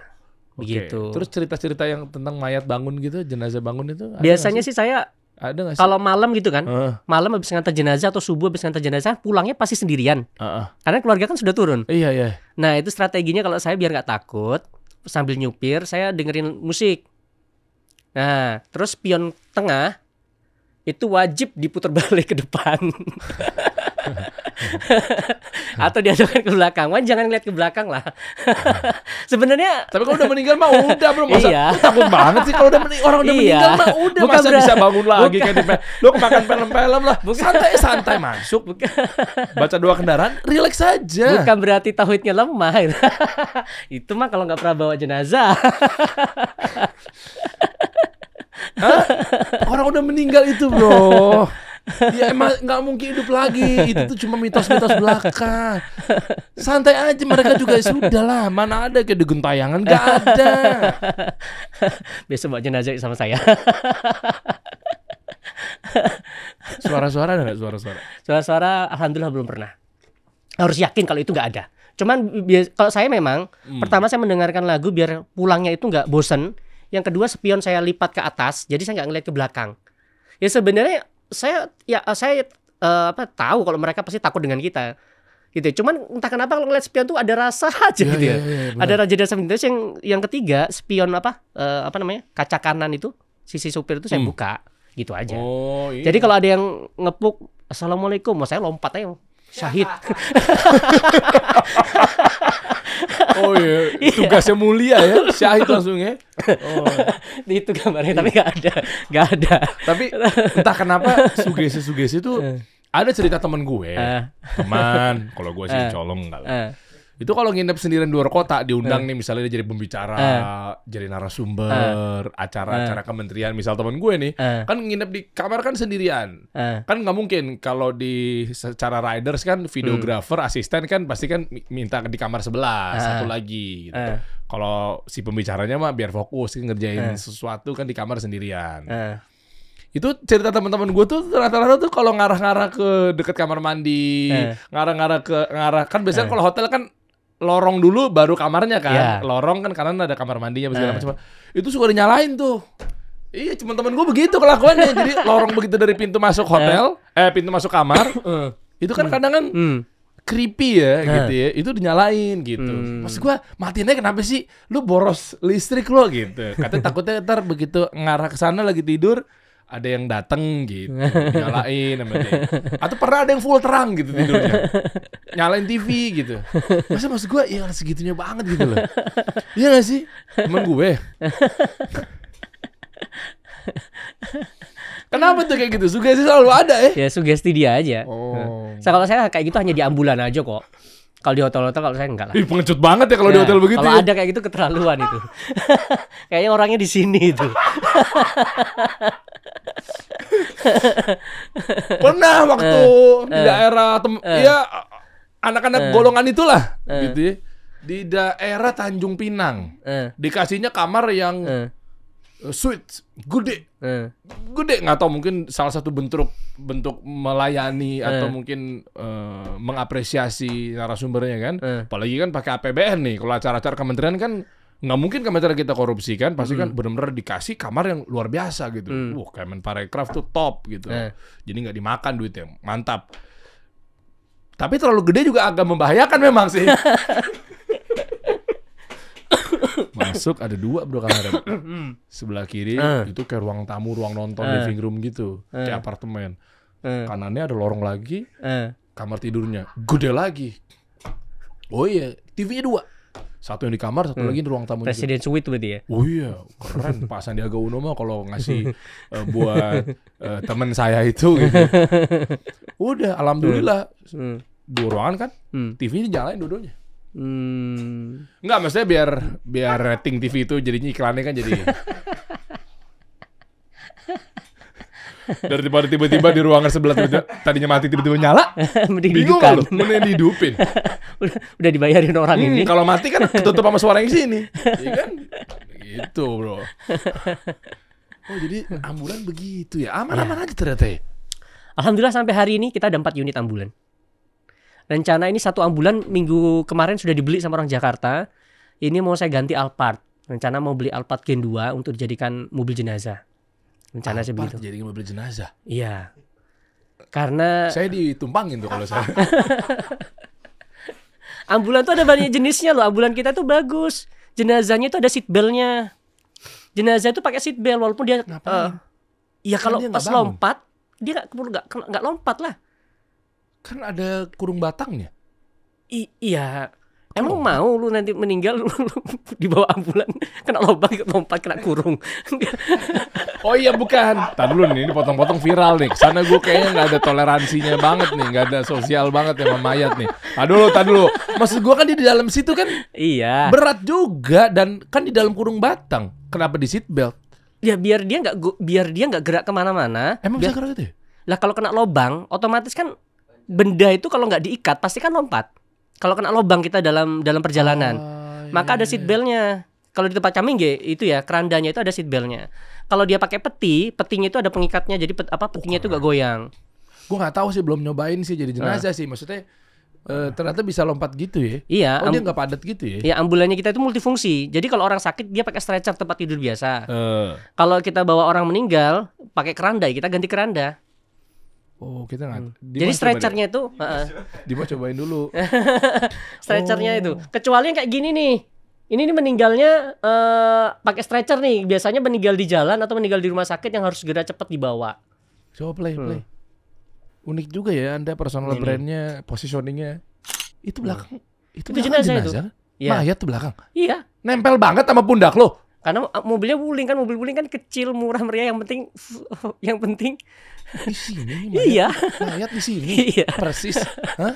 Oke. Begitu. Terus cerita-cerita yang tentang mayat bangun gitu, jenazah bangun itu ada Biasanya nggak sih saya ada nggak sih? kalau malam gitu kan, Heeh, malam habis ngantar jenazah atau subuh habis ngantar jenazah, pulangnya pasti sendirian. heeh. Karena keluarga kan sudah turun. Iya. Nah, itu strateginya kalau saya biar nggak takut, sambil nyupir saya dengerin musik. Nah, terus spion tengah itu wajib diputar balik ke depan. Atau diajukan ke belakang. Wah, jangan lihat ke belakang lah. Sebenarnya Tapi kalau udah meninggal mah udah bro, masa Iya. lu takut banget sih kalau orang udah Iya. meninggal mah udah, Bukan masa bisa bangun lagi kayak di lu makan film-film lah. Santai masuk. Baca doa kendaraan, relax saja. bukan berarti tauhidnya lemah. Itu mah kalau nggak pernah bawa jenazah. Hah? Orang udah meninggal itu bro. Ya emang nggak mungkin hidup lagi. Itu tuh cuma mitos-mitos belaka. Santai aja, mereka juga sudah lah. Mana ada kayak di gentayangan, nggak ada. Besok bawa jenazah sama saya. Suara-suara ada nggak suara-suara? Suara-suara alhamdulillah belum pernah. Harus yakin kalau itu nggak ada. Cuman kalau saya memang pertama saya mendengarkan lagu biar pulangnya itu nggak bosen. Yang kedua spion saya lipat ke atas, jadi saya nggak ngeliat ke belakang. Ya sebenarnya saya tahu kalau mereka pasti takut dengan kita. gitu. Cuman entah kenapa kalau ngeliat spion tuh ada rasa aja gitu ya. benar. Ada raja dan sabit. Terus yang ketiga spion apa namanya, kaca kanan itu sisi supir itu saya buka gitu aja. Oh, iya. Jadi kalau ada yang ngepuk assalamualaikum, saya lompat aja syahid. Oh iya, tugasnya mulia ya, syahid langsung ya. Oh. Itu gambarnya tapi nggak ada. Tapi entah kenapa sugesti-sugesti itu ada cerita temen gue, teman. Kalau gue sih colong enggak lah. Itu kalau nginep sendirian di luar kota, diundang nih misalnya dia jadi pembicara, jadi narasumber, acara-acara kementerian. Misal temen gue nih, kan nginep di kamar kan sendirian. Kan nggak mungkin kalau di secara riders kan videographer, asisten kan pasti kan minta di kamar sebelah, satu lagi gitu. Kalau si pembicaranya mah biar fokus ngerjain sesuatu kan di kamar sendirian. Itu cerita teman-teman gue tuh rata-rata tuh kalau ngarah-ngarah ke deket kamar mandi, ngarah kan biasanya kalau hotel kan lorong dulu baru kamarnya kan. Lorong kan kanan ada kamar mandinya segala macam. Itu suka dinyalain tuh. Iya, cuma temen gue begitu kelakuannya. Jadi lorong begitu dari pintu masuk hotel, pintu masuk kamar, itu kan kadang kan creepy ya gitu ya. Itu dinyalain gitu. Maksud gue, matiin aja kenapa sih? Lu boros listrik lo gitu. Katanya takutnya ntar begitu ngarah ke sana lagi tidur, ada yang dateng gitu, nyalain sama dia. Atau pernah ada yang full terang gitu tidurnya, nyalain TV gitu. Maksud gue, ya segitunya banget gitu loh. Iya gak sih? Temen gue. Kenapa tuh kayak gitu? Sugesti selalu ada ya? Ya sugesti dia aja. Kalau saya kayak gitu hanya di ambulan aja kok. Kalau di hotel-hotel kalau saya enggak lah. Ih, pengecut banget ya kalau di hotel begitu. Kalau ya? ada kayak gitu keterlaluan itu. Kayaknya orangnya di sini itu. Pernah waktu di daerah ya anak-anak golongan itulah gitu ya. Di daerah Tanjung Pinang. Dikasihnya kamar yang suite gede. Gede, nggak tahu mungkin salah satu bentuk melayani atau mungkin mengapresiasi narasumbernya kan. Apalagi kan pakai APBN nih. Kalau acara-acara kementerian kan nggak mungkin kementerian kita korupsi kan, pasti kan benar-benar dikasih kamar yang luar biasa gitu. Kemenparekraf tuh top gitu. Jadi nggak dimakan duitnya, mantap. Tapi terlalu gede juga agak membahayakan memang sih. Masuk ada 2 bro kamar. Sebelah kiri itu kayak ruang tamu, ruang nonton, living room gitu, kayak apartemen. Kanannya ada lorong lagi, kamar tidurnya gede lagi. Oh iya, TV-nya 2. Satu yang di kamar, satu lagi di ruang tamu. Presiden suite berarti ya? Oh iya, keren. Pak Sandiaga Uno mah kalau ngasih buat teman saya itu gitu. Udah, alhamdulillah. 2 ruangan kan, TV nyalain dua-duanya. Enggak, maksudnya biar rating TV itu jadinya iklannya kan jadi daripada tiba-tiba di ruangan sebelah tadinya mati tiba-tiba nyala, mending bingung dihidupkan. Mending dihidupin. udah dibayarin orang ini. Kalau mati kan ketutup sama suara yang sini, iya kan? Gitu bro. Oh jadi ambulan begitu ya, aman-aman aja ternyata ya. Alhamdulillah sampai hari ini kita ada 4 unit ambulan. Rencana ini 1 ambulan minggu kemarin sudah dibeli sama orang Jakarta. Ini mau saya ganti Alphard. Rencana mau beli Alphard Gen 2 untuk dijadikan mobil jenazah. Rencana saya begitu. Jadi mobil jenazah. Iya. Karena saya ditumpangin tuh kalau saya. ambulan tuh ada banyak jenisnya loh. Ambulan kita tuh bagus. Jenazahnya tuh ada seat belt-nya. Jenazah itu pakai seat belt walaupun dia ya kalau dia pas lompat dia nggak lompat lah. Kan ada kurung batangnya. Iya. Emang mau lu nanti meninggal lu dibawa ambulan kena lubang lompat kena kurung. Oh iya bukan. Tadi dulu nih ini potong-potong viral nih. Kesana gue kayaknya nggak ada toleransinya banget nih, nggak ada sosial banget ya sama mayat nih. Tadi dulu. Maksud gue kan di dalam situ kan iya. Berat juga dan kan di dalam kurung batang. Kenapa di seat belt? Ya biar dia nggak gerak kemana-mana. Emang bisa gerak gitu ya? Lah kalau kena lubang otomatis kan benda itu kalau nggak diikat pasti kan lompat. Kalau kena lubang kita dalam perjalanan, maka ada seat belt-nya. Kalau di tempat kami itu ya kerandanya itu ada seat belt-nya. Kalau dia pakai petinya itu ada pengikatnya, jadi petinya itu gak goyang. Gue nggak tahu sih, belum nyobain sih jadi jenazah sih. Maksudnya ternyata bisa lompat gitu ya? Iya. Oh dia nggak padat gitu ya? Ya ambulannya kita itu multifungsi. Jadi kalau orang sakit dia pakai stretcher tempat tidur biasa. Kalau kita bawa orang meninggal pakai keranda, kita ganti keranda. Oh, kita nggak. Jadi stretchernya itu, Dimas cobain dulu. stretchernya itu. Kecuali yang kayak gini nih. Ini nih meninggalnya pakai stretcher nih. Biasanya meninggal di jalan atau meninggal di rumah sakit yang harus segera cepat dibawa. Coba play. Unik juga ya Anda personal brandnya, positioningnya. Itu belakang. Itu jenazah itu. Ya. Mayat tuh belakang. Iya. Nempel banget sama pundak lo. Karena mobilnya wuling kan, mobil wuling kan kecil, murah meriah, yang penting Di sini mayat. iya. Mayat di sini. Iya. Persis. Hah?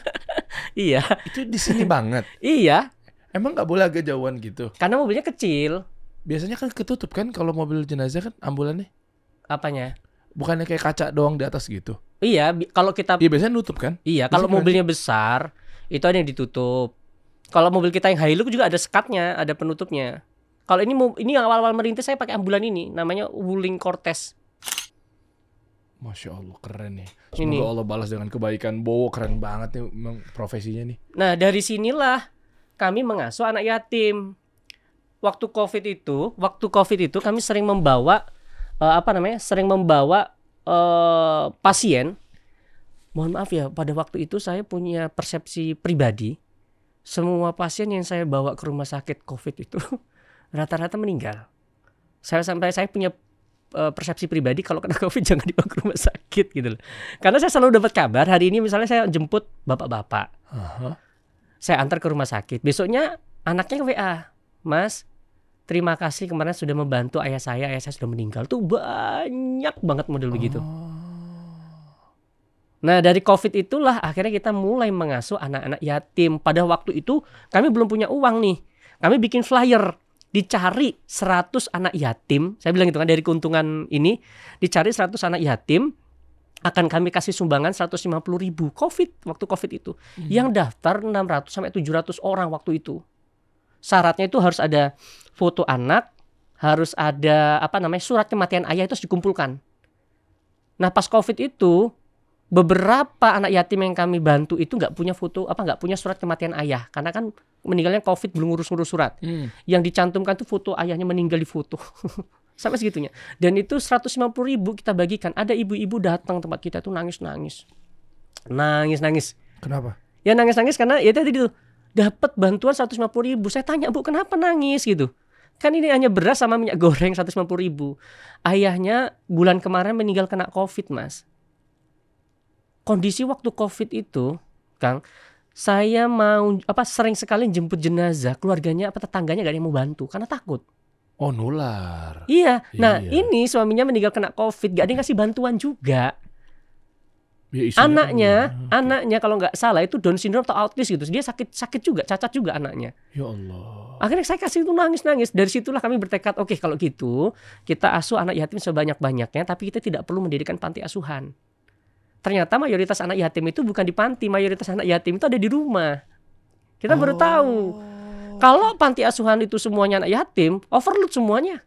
Iya. Itu di sini banget. Iya. Emang nggak boleh agak jauhan gitu? Karena mobilnya kecil. Biasanya kan ketutup kan kalau mobil jenazah kan ambulannya. Apanya? Bukannya kayak kaca doang di atas gitu. Iya, kalau kita Iya biasanya nutup kan? Iya, kalau mobilnya besar itu ada yang ditutup. Kalau mobil kita yang Hilux juga ada sekatnya, ada penutupnya. Kalau ini yang awal-awal merintis saya pakai ambulan ini, namanya Wuling Cortez. Masya Allah keren nih. Ini. Semoga Allah balas dengan kebaikan. Bowo keren banget nih memang profesinya nih. Nah, dari sinilah kami mengasuh anak yatim. Waktu COVID itu kami sering membawa pasien. Mohon maaf ya, pada waktu itu saya punya persepsi pribadi. Semua pasien yang saya bawa ke rumah sakit COVID itu rata-rata meninggal. Saya punya persepsi pribadi kalau kena COVID jangan dibawa ke rumah sakit gitu loh. Karena saya selalu dapat kabar hari ini misalnya saya jemput bapak-bapak. Saya antar ke rumah sakit. Besoknya anaknya WA, "Mas, terima kasih kemarin sudah membantu ayah saya sudah meninggal." Tuh banyak banget model begitu. Nah, dari COVID itulah akhirnya kita mulai mengasuh anak-anak yatim. Pada waktu itu kami belum punya uang nih. Kami bikin flyer, dicari 100 anak yatim. Saya bilang gitu kan, dari keuntungan ini dicari 100 anak yatim, akan kami kasih sumbangan 150.000 waktu COVID itu. Yang daftar 600 sampai 700 orang waktu itu. Syaratnya itu harus ada foto anak, harus ada surat kematian ayah itu harus dikumpulkan. Nah, pas COVID itu beberapa anak yatim yang kami bantu itu nggak punya surat kematian ayah karena kan meninggalnya COVID, belum ngurus surat. Yang dicantumkan tuh foto ayahnya meninggal di foto. Sampai segitunya. Dan itu 150.000 kita bagikan. Ada ibu-ibu datang tempat kita tuh nangis. Kenapa? Ya nangis karena ya tadi tuh dapat bantuan 150.000. Saya tanya, "Bu, kenapa nangis?" gitu. Kan ini hanya beras sama minyak goreng 150.000. Ayahnya bulan kemarin meninggal kena COVID, Mas. Kondisi waktu COVID itu, Kang, saya sering sekali jemput jenazah, keluarganya tetangganya gak ada yang mau bantu karena takut. Oh, nular. Iya. Nah, Iya. ini suaminya meninggal kena COVID, gak ada yang kasih bantuan juga. Ya, Anaknya kalau nggak salah itu Down syndrome atau autis gitu. Dia sakit juga, cacat juga anaknya. Ya Allah. Akhirnya saya kasih itu nangis. Dari situlah kami bertekad, oke, kalau gitu kita asuh anak yatim sebanyak-banyaknya, tapi kita tidak perlu mendirikan panti asuhan. Ternyata mayoritas anak yatim itu bukan di panti, mayoritas anak yatim itu ada di rumah. Kita baru tahu. Kalau panti asuhan itu semuanya anak yatim, overload semuanya.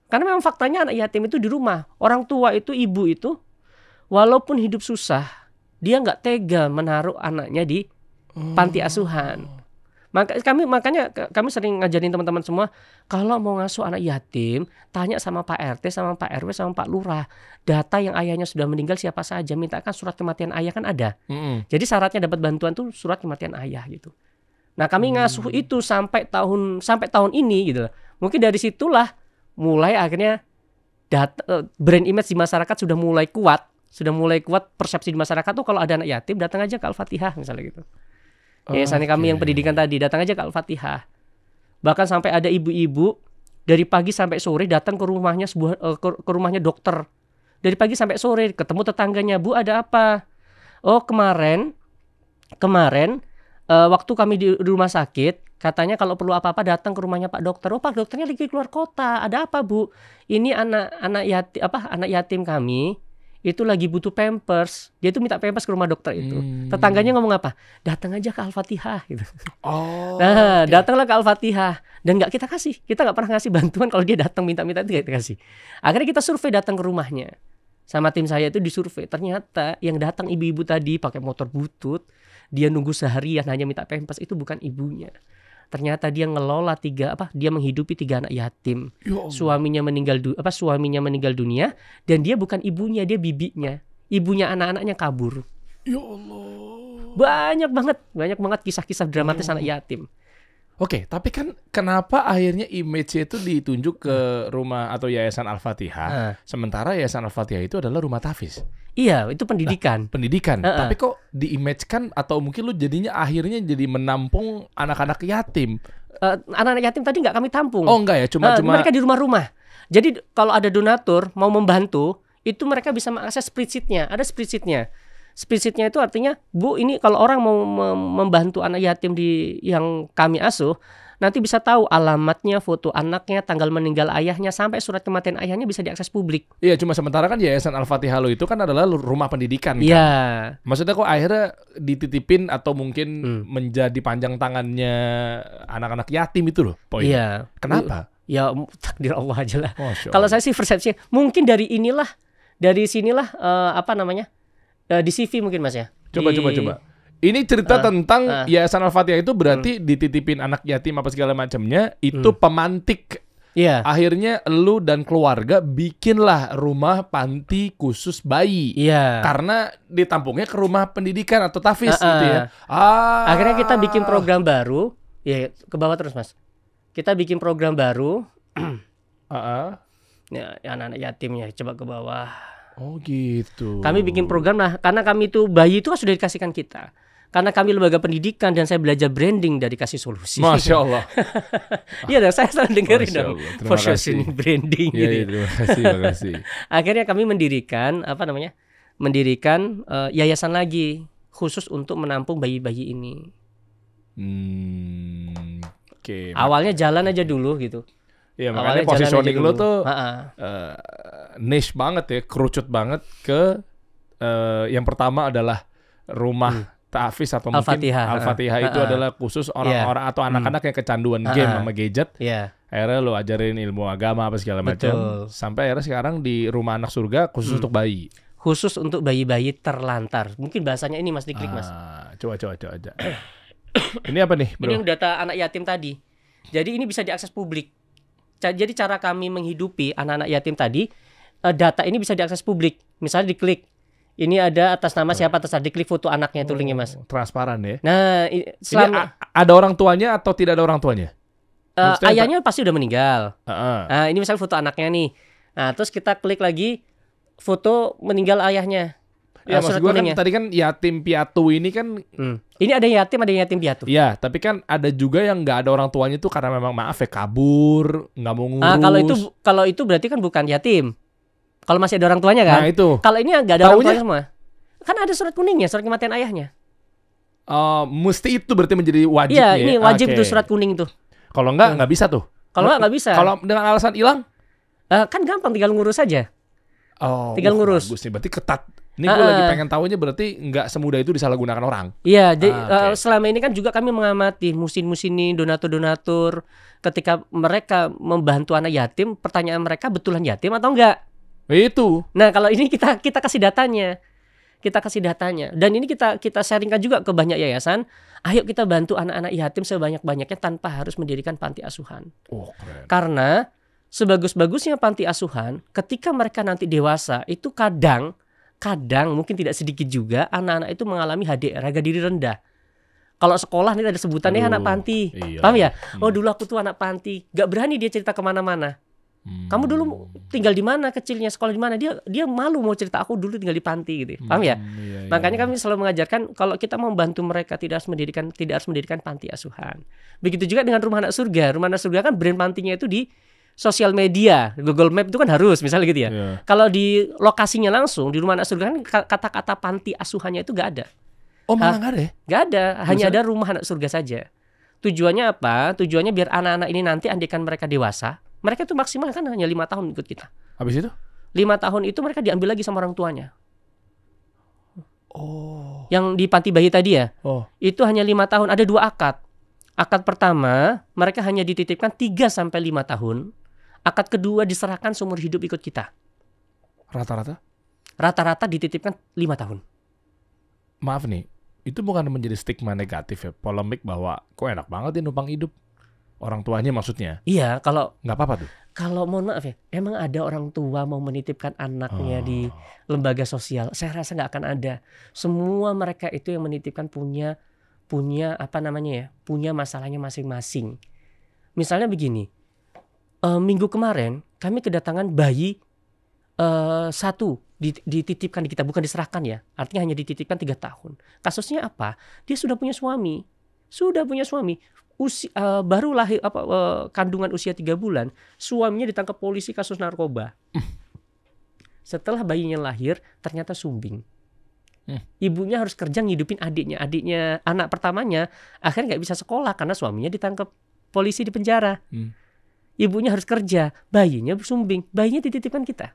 Karena memang faktanya anak yatim itu di rumah. Orang tua itu, ibu itu, walaupun hidup susah, dia nggak tega menaruh anaknya di panti asuhan. Makanya kami sering ngajarin teman-teman semua, kalau mau ngasuh anak yatim, tanya sama Pak RT, sama Pak RW, sama Pak Lurah. Data yang ayahnya sudah meninggal siapa saja, mintakan surat kematian ayah kan ada. Jadi syaratnya dapat bantuan tuh surat kematian ayah gitu. Nah, kami ngasuh itu sampai tahun ini gitu. Mungkin dari situlah mulai akhirnya brand image di masyarakat sudah mulai kuat persepsi di masyarakat tuh kalau ada anak yatim datang aja ke Al-Fatihah misalnya gitu. Yayasan kami yang pendidikan tadi datang aja ke Al-Fatihah. Bahkan sampai ada ibu-ibu dari pagi sampai sore datang ke rumahnya ke rumahnya dokter. Dari pagi sampai sore ketemu tetangganya, "Bu, ada apa?" "Oh, kemarin waktu kami di rumah sakit, katanya kalau perlu apa-apa datang ke rumahnya Pak Dokter." "Oh, Pak Dokternya lagi keluar kota. Ada apa, Bu?" "Ini anak yatim kami itu lagi butuh pampers." Dia itu minta pampers ke rumah dokter itu. Tetangganya ngomong apa? "Datang aja ke Al-Fatihah." gitu. Datanglah ke Al-Fatihah dan nggak kita kasih. Kita nggak pernah ngasih bantuan kalau dia datang minta-minta itu nggak kita kasih. Akhirnya kita survei datang ke rumahnya. Sama tim saya itu disurvei. Ternyata yang datang ibu-ibu tadi pakai motor butut, dia nunggu seharian hanya minta pampers, itu bukan ibunya. Ternyata dia ngelola dia menghidupi 3 anak yatim. Suaminya meninggal dunia dan dia bukan ibunya, dia bibinya. ibunya anak-anaknya kabur. Ya Allah. Banyak banget kisah-kisah dramatis anak yatim. Oke, tapi kan kenapa akhirnya image itu ditunjuk ke rumah atau Yayasan Al-Fatihah, sementara Yayasan Al-Fatihah itu adalah rumah tahfiz. Iya, itu pendidikan. Pendidikan. Tapi kok di-image-kan atau mungkin lu jadinya akhirnya jadi menampung anak-anak yatim? Anak-anak yatim tadi nggak kami tampung. Oh enggak ya, cuma mereka di rumah-rumah. Jadi kalau ada donatur mau membantu, itu mereka bisa mengakses spreadsheet-nya. Ada spreadsheet-nya. Spreadsheet-nya itu artinya, Bu, ini kalau orang mau membantu anak yatim yang kami asuh, nanti bisa tahu alamatnya, foto anaknya, tanggal meninggal ayahnya, sampai surat kematian ayahnya bisa diakses publik. Iya, cuma sementara kan Yayasan Al-Fatihah lo itu kan adalah rumah pendidikan kan? Iya. Maksudnya kok akhirnya dititipin atau mungkin menjadi panjang tangannya anak-anak yatim itu loh poinnya. Iya. Kenapa? Ya takdir Allah aja lah. Allah. Kalau saya sih persepsinya, mungkin dari sinilah di CV mungkin Mas ya. Coba. Ini cerita tentang Yayasan Al-Fatihah itu berarti dititipin anak yatim apa segala macamnya, itu pemantik. Iya. Akhirnya lu dan keluarga bikinlah rumah panti khusus bayi. Iya. Karena ditampungnya ke rumah pendidikan atau tahfiz gitu ya. Akhirnya kita bikin program baru. Ya, ke bawah terus Mas. Kita bikin program baru. Ya, anak-anak yatimnya coba ke bawah. Oh gitu. Kami bikin program karena kami itu bayi itu kan sudah dikasihkan kita. Karena kami lembaga pendidikan dan saya belajar branding dari Kasih Solusi. Masya Allah. Iya dong, saya selalu dengerin dong. Terima kasih. Branding gitu. Iya, terima kasih. Akhirnya kami mendirikan yayasan lagi khusus untuk menampung bayi-bayi ini. Oke. Awalnya jalan aja dulu gitu. Iya, makanya positioning lo tuh niche banget ya, kerucut banget ke yang pertama adalah rumah tahfiz atau mungkin Al-Fatihah itu adalah khusus orang-orang atau anak-anak yang kecanduan game sama gadget. Akhirnya lo ajarin ilmu agama apa segala macam. Sampai akhirnya sekarang di rumah anak surga khusus untuk bayi. Khusus untuk bayi-bayi terlantar. Mungkin bahasanya ini Mas diklik Mas. Coba. Ini apa nih, bro? Ini data anak yatim tadi. Jadi ini bisa diakses publik. Jadi cara kami menghidupi anak-anak yatim tadi, data ini bisa diakses publik. Misalnya diklik, ini ada atas nama siapa, terus diklik foto anaknya itu linknya Mas. Transparan ya. Nah, selama ada orang tuanya atau tidak ada orang tuanya? Ayahnya pasti udah meninggal. Nah, ini misalnya foto anaknya nih. Nah, terus kita klik lagi foto meninggal ayahnya. Ya, maksud gue kan tadi kan yatim piatu ini kan ini ada yatim piatu. Iya, tapi kan ada juga yang nggak ada orang tuanya tuh karena memang maaf ya kabur, nggak mau ngurus. Kalau itu berarti kan bukan yatim. Kalau masih ada orang tuanya kan. Nah itu. Kalau ini nggak ada orang tuanya semua. Kan ada surat kuningnya, surat kematian ayahnya. Mesti itu berarti menjadi wajib. Iya, ini wajib tuh surat kuning tuh. Kalau nggak bisa tuh. Kalau nggak bisa. Kalau dengan alasan hilang? Kan gampang, tinggal ngurus saja. Tinggal ngurus. Bagus nih, berarti ketat. Ini gue lagi pengen tahunya berarti nggak semudah itu disalahgunakan orang. Iya, selama ini kan juga kami mengamati musin-musini, donatur-donatur. Ketika mereka membantu anak yatim, pertanyaan mereka betulan yatim atau enggak? Itu. Nah, kalau ini kita kasih datanya. Dan ini kita sharingkan juga ke banyak yayasan. Ayo kita bantu anak-anak yatim sebanyak-banyaknya tanpa harus mendirikan panti asuhan. Keren. Karena sebagus-bagusnya panti asuhan, ketika mereka nanti dewasa, itu kadang mungkin tidak sedikit juga anak-anak itu mengalami HDR, harga diri rendah. Kalau sekolah ini ada sebutannya anak panti. Iya. Paham ya? Oh, dulu aku tuh anak panti. Gak berani dia cerita kemana-mana. Kamu dulu tinggal di mana kecilnya, sekolah di mana? Dia malu mau cerita, aku dulu tinggal di panti gitu. Paham ya? Makanya kami selalu mengajarkan kalau kita membantu mereka tidak harus mendirikan panti asuhan. Begitu juga dengan rumah anak surga. Rumah anak surga kan brand pantinya itu di sosial media, Google Map itu kan harus misalnya gitu ya. Kalau di lokasinya langsung di rumah anak surga kan kata-kata panti asuhannya itu gak ada. Oh, malah gak ada ya? Gak ada, hanya ada rumah anak surga saja. Tujuannya apa? Tujuannya biar anak-anak ini nanti andaikan mereka dewasa, mereka itu maksimal kan hanya 5 tahun ikut kita. Habis itu? 5 tahun itu mereka diambil lagi sama orang tuanya. Yang di panti bayi tadi ya. Itu hanya 5 tahun, ada 2 akad. Akad pertama, mereka hanya dititipkan 3 sampai 5 tahun. Akad kedua diserahkan seumur hidup ikut kita. Rata-rata? Rata-rata dititipkan 5 tahun. Maaf nih, itu bukan menjadi stigma negatif ya, polemik bahwa kok enak banget ya numpang hidup. orang tuanya maksudnya. Iya, kalau Nggak apa-apa tuh. mohon maaf ya, emang ada orang tua mau menitipkan anaknya di lembaga sosial? Saya rasa nggak akan ada. Semua mereka itu yang menitipkan punya apa namanya ya, punya masalahnya masing-masing. Misalnya begini, minggu kemarin kami kedatangan bayi satu dititipkan di kita, bukan diserahkan ya, artinya hanya dititipkan 3 tahun. Kasusnya apa? Dia sudah punya suami, baru lahir kandungan usia 3 bulan, suaminya ditangkap polisi kasus narkoba. Setelah bayinya lahir ternyata sumbing. Ibunya harus kerja ngidupin adiknya anak pertamanya akhirnya nggak bisa sekolah karena suaminya ditangkap polisi di penjara. Ibunya harus kerja, bayinya sumbing, bayinya dititipkan kita.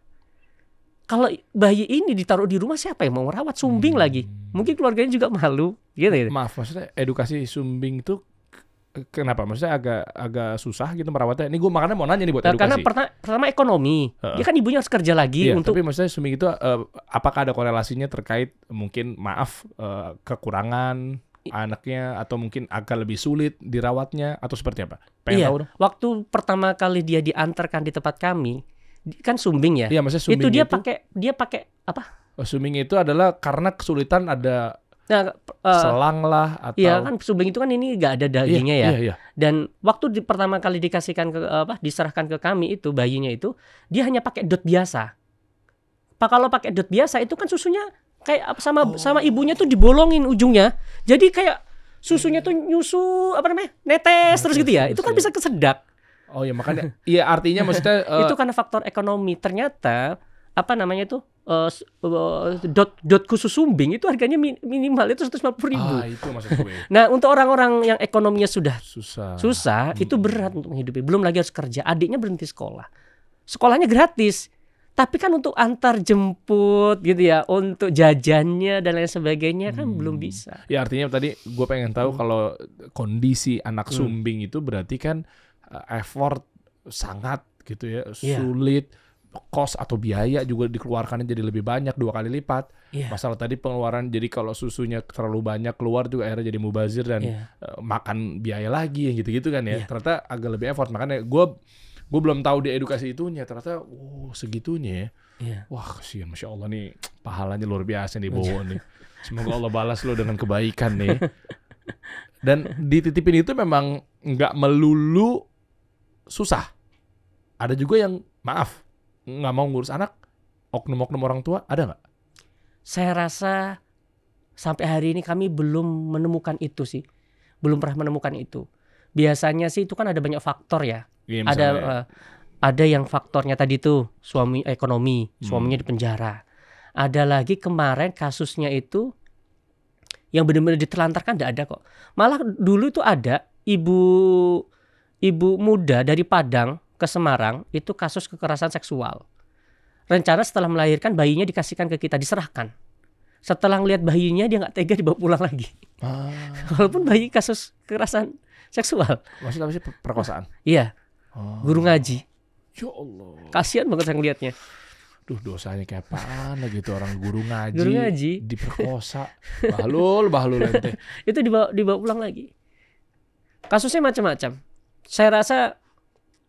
Kalau bayi ini ditaruh di rumah, siapa yang mau merawat? Sumbing lagi, mungkin keluarganya juga malu gitu. Maaf, maksudnya edukasi sumbing itu kenapa? Maksudnya agak susah gitu merawatnya. Ini gue makanya mau nanya nih buat edukasi. Karena pertama ekonomi, dia kan ibunya harus kerja lagi untuk. Tapi maksudnya sumbing itu apakah ada korelasinya terkait mungkin kekurangan anaknya atau mungkin agak lebih sulit dirawatnya atau seperti apa? Pengen tahu dong. Waktu pertama kali dia diantarkan di tempat kami, kan sumbing ya. Iya, maksudnya sumbing itu dia pakai apa? Sumbing itu adalah karena kesulitan ada selang lah atau. Iya kan sumbing itu kan ini nggak ada dagingnya ya. Iya. Dan waktu pertama kali dikasihkan diserahkan ke kami itu bayinya itu dia hanya pakai dot biasa. Kalau pakai dot biasa itu kan susunya kayak sama ibunya tuh dibolongin ujungnya. Jadi kayak susunya tuh netes terus gitu ya. Itu kan bisa kesedak. Oh ya makanya iya artinya maksudnya itu karena faktor ekonomi. Ternyata dot khusus sumbing itu harganya minimal itu 150.000. Itu maksud gue. Nah untuk orang-orang yang ekonominya sudah susah itu berat untuk menghidupi. Belum lagi harus kerja. Adiknya berhenti sekolah. Sekolahnya gratis. Tapi kan untuk antar jemput gitu ya, untuk jajannya dan lain sebagainya kan belum bisa. Ya artinya tadi gue pengen tahu kalau kondisi anak sumbing itu berarti kan effort sangat gitu ya, sulit, kos atau biaya juga dikeluarkannya jadi lebih banyak 2 kali lipat. Masalah tadi pengeluaran, jadi kalau susunya terlalu banyak keluar juga akhirnya jadi mubazir dan makan biaya lagi gitu-gitu kan ya. Ternyata agak lebih effort, makanya gue belum tahu di edukasi itunya, ternyata segitunya ya. Wah kasihan, Masya Allah nih, pahalanya luar biasa nih Bowo nih. Semoga Allah balas lo dengan kebaikan nih. Dan dititipin itu memang nggak melulu susah. Ada juga yang maaf nggak mau ngurus anak, oknum-oknum orang tua, ada nggak? Saya rasa sampai hari ini kami belum menemukan itu sih, belum pernah menemukan itu. Biasanya sih itu kan ada banyak faktor ya. Ada yang faktornya tadi tuh suami ekonomi, suaminya di penjara. Ada lagi kemarin kasusnya itu yang benar-benar ditelantarkan tidak ada kok. Malah dulu itu ada ibu muda dari Padang ke Semarang itu kasus kekerasan seksual. Rencana setelah melahirkan bayinya dikasihkan ke kita, diserahkan. Setelah ngelihat bayinya dia nggak tega, dibawa pulang lagi. Walaupun bayi kasus kekerasan seksual. Maksudnya apa sih, perkosaan? Iya. Guru ngaji. Ya Allah. Kasihan banget saya ngelihatnya. Duh, dosanya kayak apaan gitu orang guru Guru ngaji diperkosa. Bahlul ente. Itu dibawa pulang lagi. Kasusnya macam-macam. Saya rasa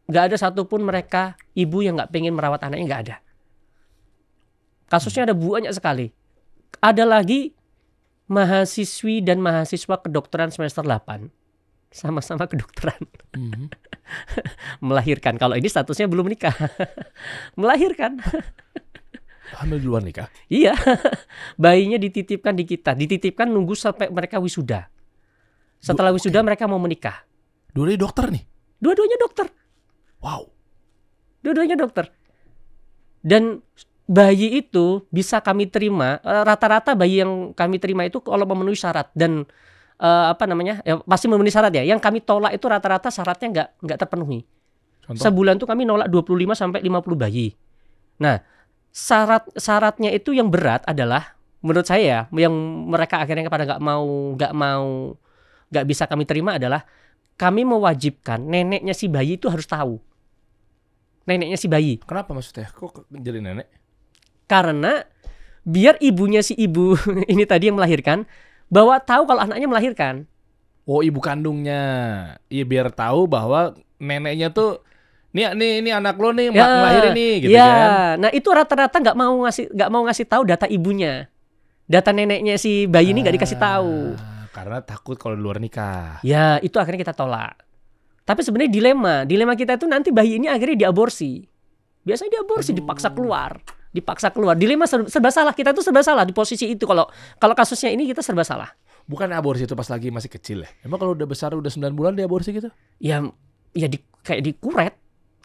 nggak ada satupun mereka ibu yang nggak pengen merawat anaknya, nggak ada. Kasusnya ada banyak sekali. Ada lagi mahasiswi dan mahasiswa kedokteran semester 8. Sama-sama kedokteran. Melahirkan. Kalau ini statusnya belum nikah. Melahirkan. Hamil di luar nikah? Iya. Bayinya dititipkan di kita. Dititipkan nunggu sampai mereka wisuda. Setelah wisuda mereka mau menikah. Dua-duanya dokter nih? Dua-duanya dokter. Wow. Dua-duanya dokter. Dan bayi itu bisa kami terima. Rata-rata bayi yang kami terima itu kalau memenuhi syarat. Dan pasti memenuhi syarat ya. Yang kami tolak itu rata-rata syaratnya nggak terpenuhi. Contoh? Sebulan tuh kami nolak 25 sampai 50 bayi. Nah, syaratnya itu yang berat adalah menurut saya yang mereka akhirnya pada nggak bisa kami terima adalah kami mewajibkan neneknya si bayi itu harus tahu. Neneknya si bayi. Kenapa maksudnya? Kok jadi nenek? Karena biar ibunya si ibu ini tadi yang melahirkan bahwa tahu kalau anaknya melahirkan. Oh, ibu kandungnya. Iya, biar tahu bahwa neneknya tuh ini anak lo nih, ngelahirin nih gitu ya. kan. Nah, itu rata-rata nggak mau ngasih tahu data ibunya. Data neneknya si bayi ini nggak dikasih tahu. Karena takut kalau di luar nikah. Ya, itu akhirnya kita tolak. Tapi sebenarnya dilema kita itu nanti bayi ini akhirnya diaborsi. Biasanya diaborsi, dipaksa keluar. Dilema serba salah. Kita tuh serba salah di posisi itu. Kalau kasusnya ini kita serba salah. Bukan aborsi itu pas lagi masih kecil ya? Emang kalau udah besar, udah 9 bulan diaborsi gitu? Ya kayak dikuret.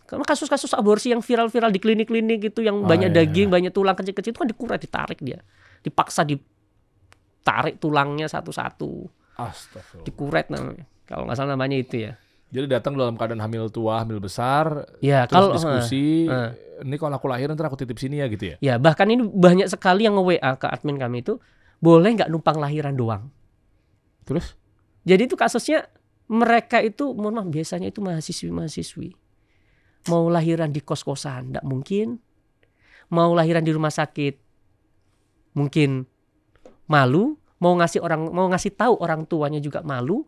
Karena kasus-kasus aborsi yang viral-viral di klinik-klinik itu yang banyak daging, banyak tulang kecil-kecil itu kan dikuret, ditarik dia. Dipaksa ditarik tulangnya satu-satu. Astagfirullah. Dikuret namanya. Kalau nggak salah namanya itu ya. Jadi datang dalam keadaan hamil tua, hamil besar, Ya, terus kalau diskusi, ini kalau aku lahir ntar aku titip sini ya gitu ya? Ya, bahkan ini banyak sekali yang nge-WA ke admin kami itu, boleh nggak numpang lahiran doang? Terus? Jadi itu kasusnya mereka itu, mohon maaf, biasanya itu mahasiswi. Mau lahiran di kos-kosan, nggak mungkin. Mau lahiran di rumah sakit, mungkin malu. Mau ngasih tahu orang tuanya juga malu.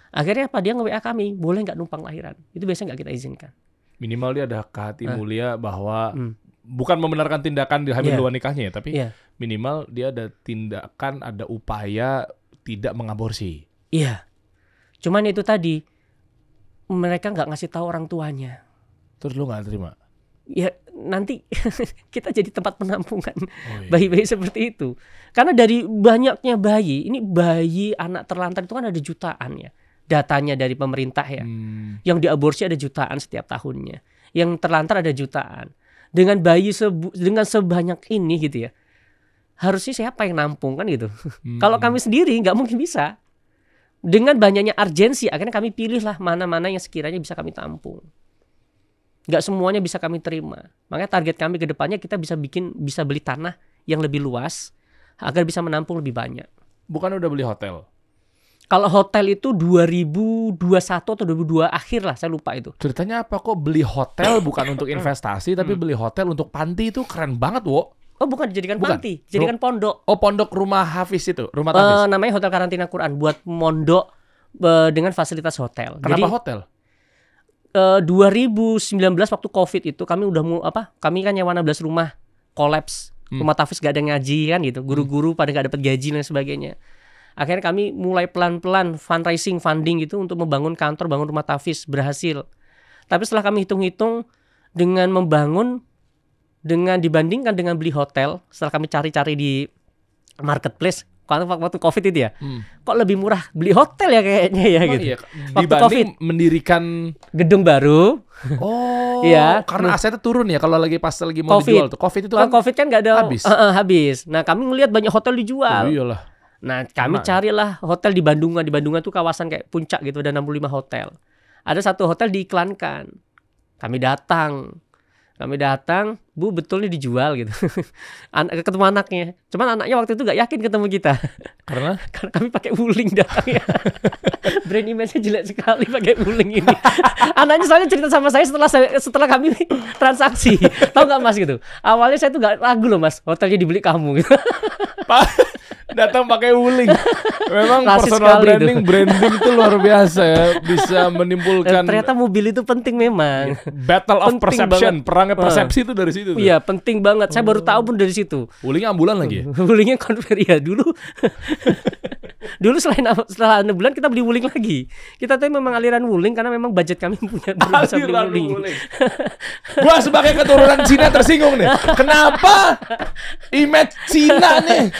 Akhirnya apa, dia nge-WA kami, boleh nggak numpang lahiran? Itu biasanya nggak kita izinkan. Minimal dia ada hati mulia bahwa bukan membenarkan tindakan di hamil luar nikahnya ya, tapi minimal dia ada tindakan, ada upaya tidak mengaborsi. Iya. Cuman itu tadi, mereka nggak ngasih tahu orang tuanya. Terus lu nggak terima? Ya nanti kita jadi tempat penampungan bayi-bayi seperti itu. Karena dari banyaknya bayi, ini bayi anak terlantar itu kan ada jutaan ya. Datanya dari pemerintah ya. Yang diaborsi ada jutaan setiap tahunnya. Yang terlantar ada jutaan. Dengan bayi dengan sebanyak ini gitu ya. Harusnya siapa yang nampung kan gitu. Kalau kami sendiri nggak mungkin bisa. Dengan banyaknya urgensi, akhirnya kami pilihlah mana-mana yang sekiranya bisa kami tampung. Nggak semuanya bisa kami terima. Makanya target kami ke depannya kita bisa beli tanah yang lebih luas agar bisa menampung lebih banyak. Bukan udah beli hotel? Kalau hotel itu 2021 atau 2022 akhir lah, saya lupa itu. Ceritanya apa kok beli hotel bukan untuk investasi tapi beli hotel untuk panti, itu keren banget, Wo. Oh, bukan dijadikan panti, dijadikan pondok. Oh, pondok rumah Hafiz itu, rumah Hafiz. Namanya Hotel Karantina Quran, buat mondok dengan fasilitas hotel. Kenapa jadi, hotel? 2019 waktu Covid itu kami kami kan nyewa 16 rumah, kolaps. Rumah tahfiz gak ada ngaji kan gitu. Guru-guru pada gak dapat gaji dan sebagainya. Akhirnya kami mulai pelan-pelan funding gitu untuk membangun kantor, bangun rumah tahfiz, berhasil. Tapi setelah kami hitung-hitung dengan membangun, dengan dibandingkan dengan beli hotel, setelah kami cari-cari di marketplace, waktu Covid itu ya, kok lebih murah beli hotel ya kayaknya ya gitu. Iya. Waktu Dibanding Covid, mendirikan gedung baru. Oh, ya, karena asetnya turun ya kalau pas lagi mau dijual tuh. Covid itu kan Covid kan nggak ada habis. Nah, kami ngelihat banyak hotel dijual. Oh, iyalah. Nah, kami carilah hotel di Bandungan. Di Bandungan tuh kawasan kayak puncak gitu, ada 65 hotel. Ada satu hotel diiklankan. Kami datang, Bu, betul nih dijual gitu. Ketemu anaknya. Cuman anaknya waktu itu gak yakin ketemu kita. Karena kami pakai wuling datangnya. Brand image-nya jelek sekali pakai wuling ini. Anaknya soalnya cerita sama saya setelah kami transaksi. Tahu gak Mas gitu? Awalnya saya tuh gak ragu loh Mas, hotelnya dibeli kamu gitu. Datang pakai wuling. Memang Rasis personal branding itu luar biasa ya, bisa menimbulkan. Ternyata mobil itu penting memang. Battle of perception, perangnya persepsi itu dari situ. Iya, penting banget. Saya baru tahu pun dari situ. Wulingnya ambulan lagi ya? Wulingnya konveri ya dulu. Dulu setelah 6 bulan kita beli wuling lagi. Kita tuh memang aliran wuling karena memang budget kami punya bisa beli wuling. Gua sebagai keturunan Cina tersinggung nih. Kenapa image Cina nih?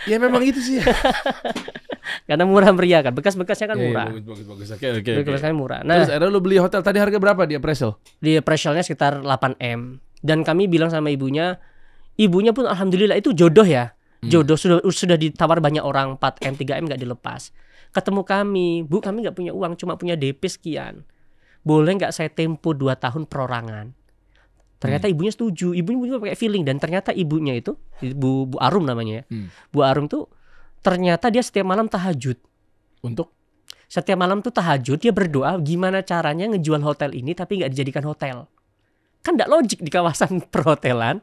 Ya memang itu sih. Karena murah meriah kan. Bekas-bekasnya kan murah. Bagus. Oke. Bekas-bekasnya murah. Nah, terus akhirnya lu beli hotel tadi harga berapa di appraisal? Di appraisalnya sekitar 8M. Dan kami bilang sama ibunya pun alhamdulillah itu jodoh ya. Jodoh sudah ditawar banyak orang 4M, 3M gak dilepas. Ketemu kami, Bu, kami gak punya uang, cuma punya DP sekian. Boleh gak saya tempo 2 tahun perorangan? Ternyata ibunya setuju. Ibunya pakai feeling. Dan ternyata ibunya itu Bu Arum namanya ya. Bu Arum tuh ternyata dia setiap malam tahajud. Untuk? Setiap malam tuh tahajud, dia berdoa gimana caranya ngejual hotel ini tapi gak dijadikan hotel. Kan gak logik di kawasan perhotelan.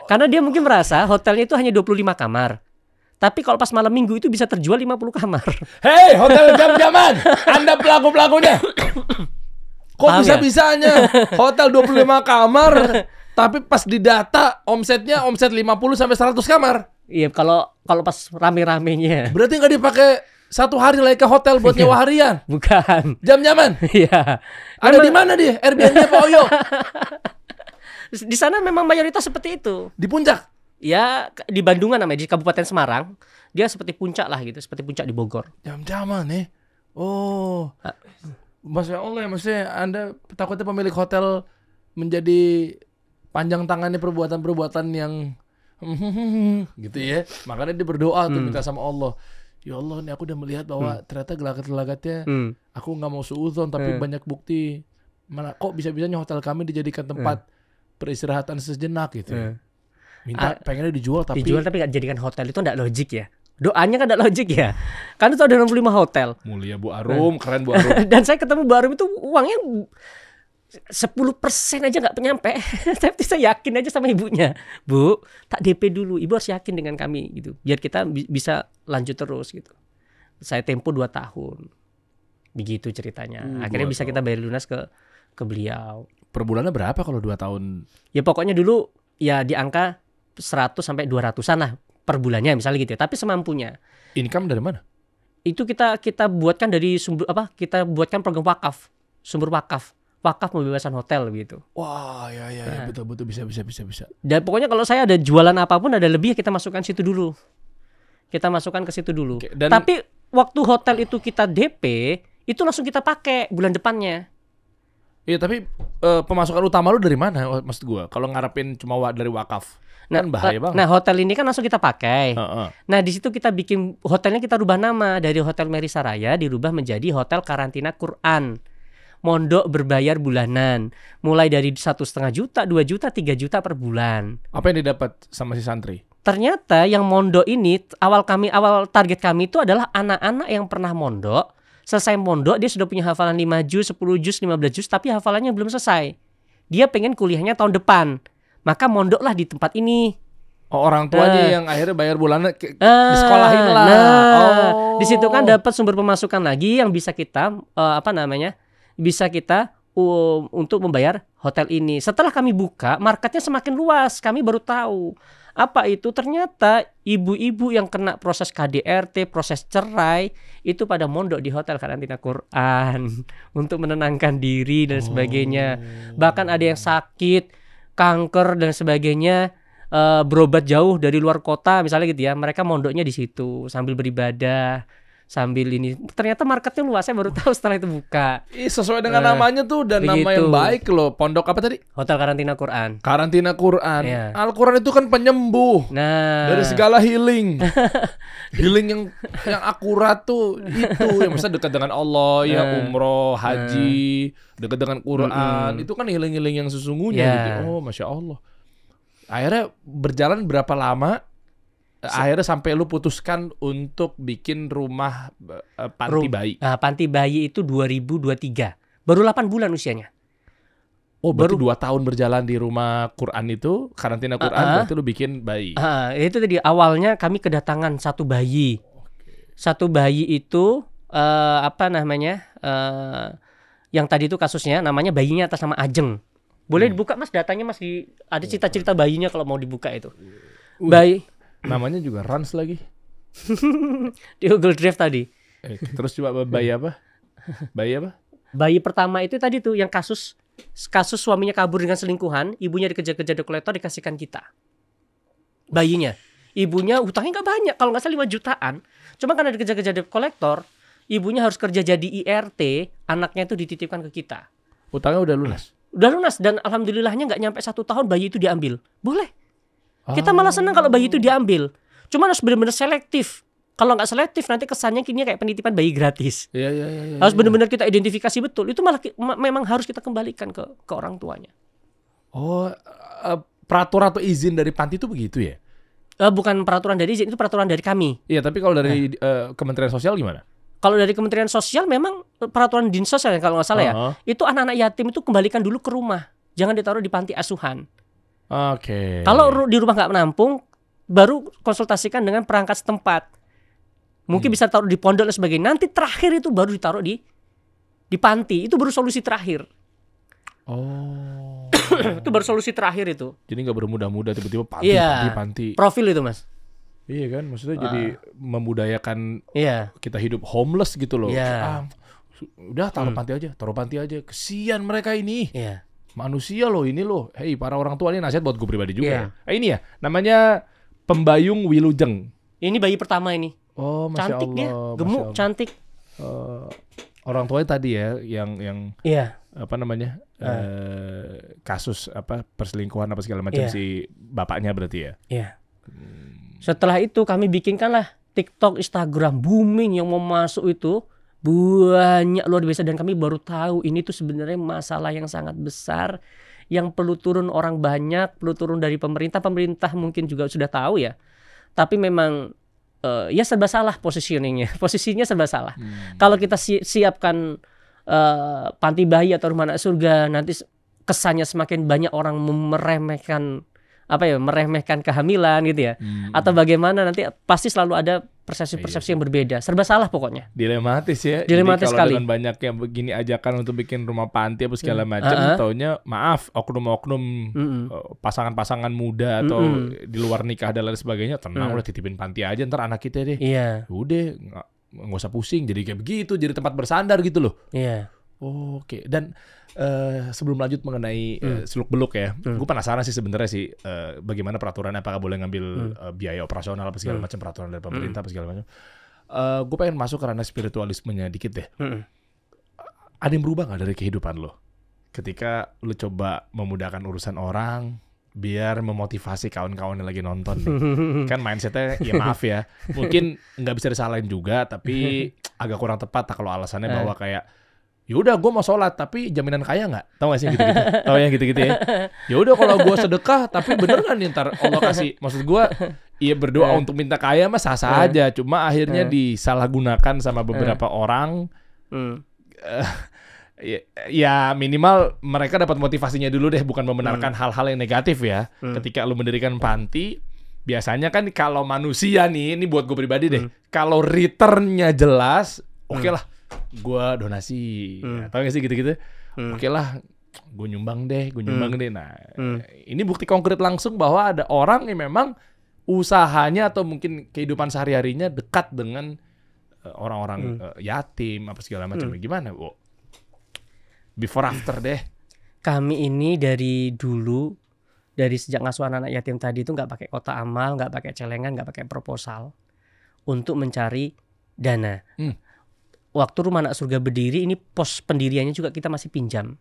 Karena dia mungkin merasa hotelnya itu hanya 25 kamar. Tapi kalau pas malam minggu itu bisa terjual 50 kamar. Hei, hotel jam-jaman. Anda pelaku-pelakunya. Kok Paham ya? bisa-bisanya hotel 25 kamar, tapi pas di data omsetnya omset 50 sampai 100 kamar. Iya, kalau pas rame-ramenya. Berarti nggak dipakai satu hari lagi ke hotel buat nyewa harian. Bukan. Jam-jaman. Iya. Ada di mana dia? Airbnb Pak Oyo? Di sana memang mayoritas seperti itu. Di puncak. Ya, di Bandungan namanya, di Kabupaten Semarang. Dia seperti puncak lah gitu, seperti puncak di Bogor. Jam-jaman nih. Oh. Masya Allah ya, maksudnya Anda takutnya pemilik hotel menjadi panjang tangannya perbuatan-perbuatan yang gitu ya. Makanya dia berdoa tuh minta sama Allah. Ya Allah, nih aku udah melihat bahwa ternyata gelagat-gelagatnya aku nggak mau suudzon, tapi banyak bukti. Mana kok bisa-bisanya hotel kami dijadikan tempat peristirahatan sejenak gitu. Minta pengennya dijual tapi nggak dijadikan hotel itu nggak logik ya. Doanya kan nggak logik ya. Kan itu ada 65 hotel. mulia Bu Arum, keren Bu Arum. Dan saya ketemu Bu Arum itu uangnya 10% aja nggak nyampe. Tapi saya yakin aja sama ibunya. Bu, tak DP dulu. Ibu harus yakin dengan kami gitu. Biar kita bisa lanjut terus gitu. Saya tempo 2 tahun. Begitu ceritanya. Akhirnya bisa kita bayar lunas ke beliau. Per bulannya berapa kalau 2 tahun? Ya pokoknya dulu ya di angka 100 sampai 200-an lah per bulannya misalnya gitu ya. Tapi semampunya. Income dari mana? Itu kita buatkan dari sumber kita buatkan program wakaf, sumber wakaf pembebasan hotel gitu. Wah, ya betul bisa. Dan pokoknya kalau saya ada jualan apapun ada lebih kita masukkan situ dulu. Kita masukkan ke situ dulu. Oke, dan tapi waktu hotel itu kita DP, itu langsung kita pakai bulan depannya. iya, tapi pemasukan utama lu dari mana maksud gua? Kalau ngarepin cuma dari wakaf. Kan bahaya banget. Nah, hotel ini kan langsung kita pakai. Heeh. Nah, di situ kita bikin hotelnya, kita rubah nama dari Hotel Mary Saraya dirubah menjadi Hotel Karantina Quran. Mondok berbayar bulanan, mulai dari 1,5 juta, 2 juta, 3 juta per bulan. Apa yang didapat sama si santri? Ternyata yang mondok ini awal target kami itu adalah anak-anak yang pernah mondok. Selesai mondok dia sudah punya hafalan 5 juz, 10 juz, 15 juz, tapi hafalannya belum selesai. Dia pengen kuliahnya tahun depan. Maka mondoklah di tempat ini. Oh, orang tuanya yang akhirnya bayar bulanan disekolahin lah. Di situ kan dapat sumber pemasukan lagi yang bisa kita bisa kita untuk membayar hotel ini. Setelah kami buka, marketnya semakin luas. Kami baru tahu apa itu, ternyata ibu-ibu yang kena proses KDRT, proses cerai itu pada mondok di Hotel Karantina Quran untuk menenangkan diri dan sebagainya. Bahkan ada yang sakit, kanker dan sebagainya, berobat jauh dari luar kota misalnya gitu ya, mereka mondoknya di situ sambil beribadah, sambil ini. Ternyata marketnya luas, saya baru tahu setelah itu buka. Sesuai dengan namanya tuh, dan nama begitu. yang baik loh. Pondok apa tadi? Hotel Karantina Quran. Karantina Quran. Iya. Al-Quran itu kan penyembuh dari segala healing. Healing yang akurat tuh itu yang bisa dekat dengan Allah, ya umroh, haji, dekat dengan Quran. Itu kan healing-healing yang sesungguhnya gitu. Oh, Masya Allah. Akhirnya berjalan berapa lama? Akhirnya sampai lu putuskan untuk bikin rumah panti bayi. Panti bayi itu 2023. Baru 8 bulan usianya. Oh, berarti 2 tahun berjalan di rumah Quran itu, karantina Quran, berarti lu bikin bayi. Itu tadi awalnya kami kedatangan satu bayi. Satu bayi itu yang tadi itu kasusnya namanya bayinya atas nama Ajeng. Boleh dibuka Mas, datanya masih ada cerita-cerita bayinya kalau mau dibuka itu. Bayi namanya juga Rans lagi. Di Google Drive tadi. Terus coba bayi apa? Bayi apa? Bayi pertama itu tadi tuh yang kasus suaminya kabur dengan selingkuhan, ibunya dikejar-kejar kolektor, dikasihkan kita. Bayinya. Ibunya hutangnya nggak banyak, kalau nggak salah 5 jutaan. Cuma karena dikejar-kejar kolektor, ibunya harus kerja jadi IRT, anaknya itu dititipkan ke kita. Hutangnya udah lunas? Udah lunas, dan alhamdulillahnya nggak nyampe 1 tahun bayi itu diambil. Boleh. Kita malah senang kalau bayi itu diambil. Cuma harus benar-benar selektif. Kalau nggak selektif nanti kesannya kini kayak penitipan bayi gratis. Iya. Harus benar-benar kita identifikasi betul. Itu malah memang harus kita kembalikan ke orang tuanya. Oh, peraturan atau izin dari panti itu begitu ya? Bukan peraturan dari izin, itu peraturan dari kami. Iya, tapi kalau dari Kementerian Sosial gimana? Kalau dari Kementerian Sosial memang peraturan Dinsos ya kalau nggak salah ya. Itu anak-anak yatim itu kembalikan dulu ke rumah. Jangan ditaruh di panti asuhan. Oke. Kalau di rumah nggak menampung, baru konsultasikan dengan perangkat setempat. Mungkin bisa taruh di pondok dan sebagainya. Nanti terakhir itu baru ditaruh di panti. Itu baru solusi terakhir. Oh. Itu baru solusi terakhir itu. Jadi nggak bermudah-mudah tiba-tiba panti, Iya. panti. Profil itu, Mas. Iya kan, maksudnya jadi membudayakan Iya. kita hidup homeless gitu loh. Iya. Udah taruh panti aja. Kesian mereka ini. Iya. Manusia loh ini loh. Hei, para orang tua, ini nasihat buat gue pribadi juga. Iya. Ini ya, namanya Pembayung Wilujeng. Ini bayi pertama ini. Oh, Masya Cantik Allah. dia, Masya gemuk, Allah. cantik. Orang tuanya tadi ya, yang Iya. apa namanya kasus apa perselingkuhan apa segala macam Iya. si bapaknya berarti ya. Iya. Setelah itu kami bikinkanlah TikTok, Instagram booming yang mau masuk itu banyak luar biasa dan kami baru tahu ini tuh sebenarnya masalah yang sangat besar yang perlu turun orang banyak, perlu turun dari pemerintah. Pemerintah mungkin juga sudah tahu ya. Tapi memang ya serba salah posisinya serba salah. Kalau kita siapkan panti bayi atau rumah anak surga, nanti kesannya semakin banyak orang meremehkan kehamilan gitu ya. Atau bagaimana, nanti pasti selalu ada persepsi-persepsi yang berbeda. Serba salah pokoknya. Dilematis ya. Dilematis Jadi kalau sekali. dengan banyak yang begini ajakan untuk bikin rumah panti apa segala macam, taunya maaf oknum-oknum pasangan-pasangan muda atau di luar nikah dan lain sebagainya, tenang udah titipin panti aja ntar anak kita deh. Iya. Udah nggak usah pusing, jadi kayak begitu, jadi tempat bersandar gitu loh. Iya. Oke. Dan sebelum lanjut mengenai seluk-beluk ya, gue penasaran sih sebenarnya sih bagaimana peraturannya, apakah boleh ngambil biaya operasional apa segala macam, peraturan dari pemerintah apa segala macam. Gue pengen masuk ke ranah spiritualismenya dikit deh. Ada yang berubah nggak dari kehidupan lo ketika lo coba memudahkan urusan orang biar memotivasi kawan-kawan yang lagi nonton nih? Kan mindsetnya ya maaf ya, mungkin nggak bisa disalahin juga, tapi agak kurang tepat kalau alasannya bahwa kayak yaudah gue mau sholat tapi jaminan kaya nggak? Tahu nggak sih gitu-gitu? Tahu yang gitu-gitu ya? Yaudah kalau gue sedekah tapi bener kan nih ntar Allah kasih? Maksud gue iya berdoa untuk minta kaya mah sah-sah aja. Cuma akhirnya disalahgunakan sama beberapa orang. Ya minimal mereka dapat motivasinya dulu deh, bukan membenarkan hal-hal yang negatif ya. Ketika lu mendirikan panti, biasanya kan kalau manusia nih, ini buat gue pribadi deh, kalau returnnya jelas, oke lah. Gue donasi, atau nggak sih gitu-gitu? Oke lah, gue nyumbang deh. Nah, ini bukti konkret langsung bahwa ada orang yang memang usahanya atau mungkin kehidupan sehari-harinya dekat dengan orang-orang yatim apa segala macam. Gimana, Bu? Before after deh. Kami ini dari dulu, dari sejak ngasuh anak yatim tadi itu nggak pakai kotak amal, nggak pakai celengan, nggak pakai proposal untuk mencari dana. Waktu rumah anak surga berdiri, ini pos pendiriannya juga kita masih pinjam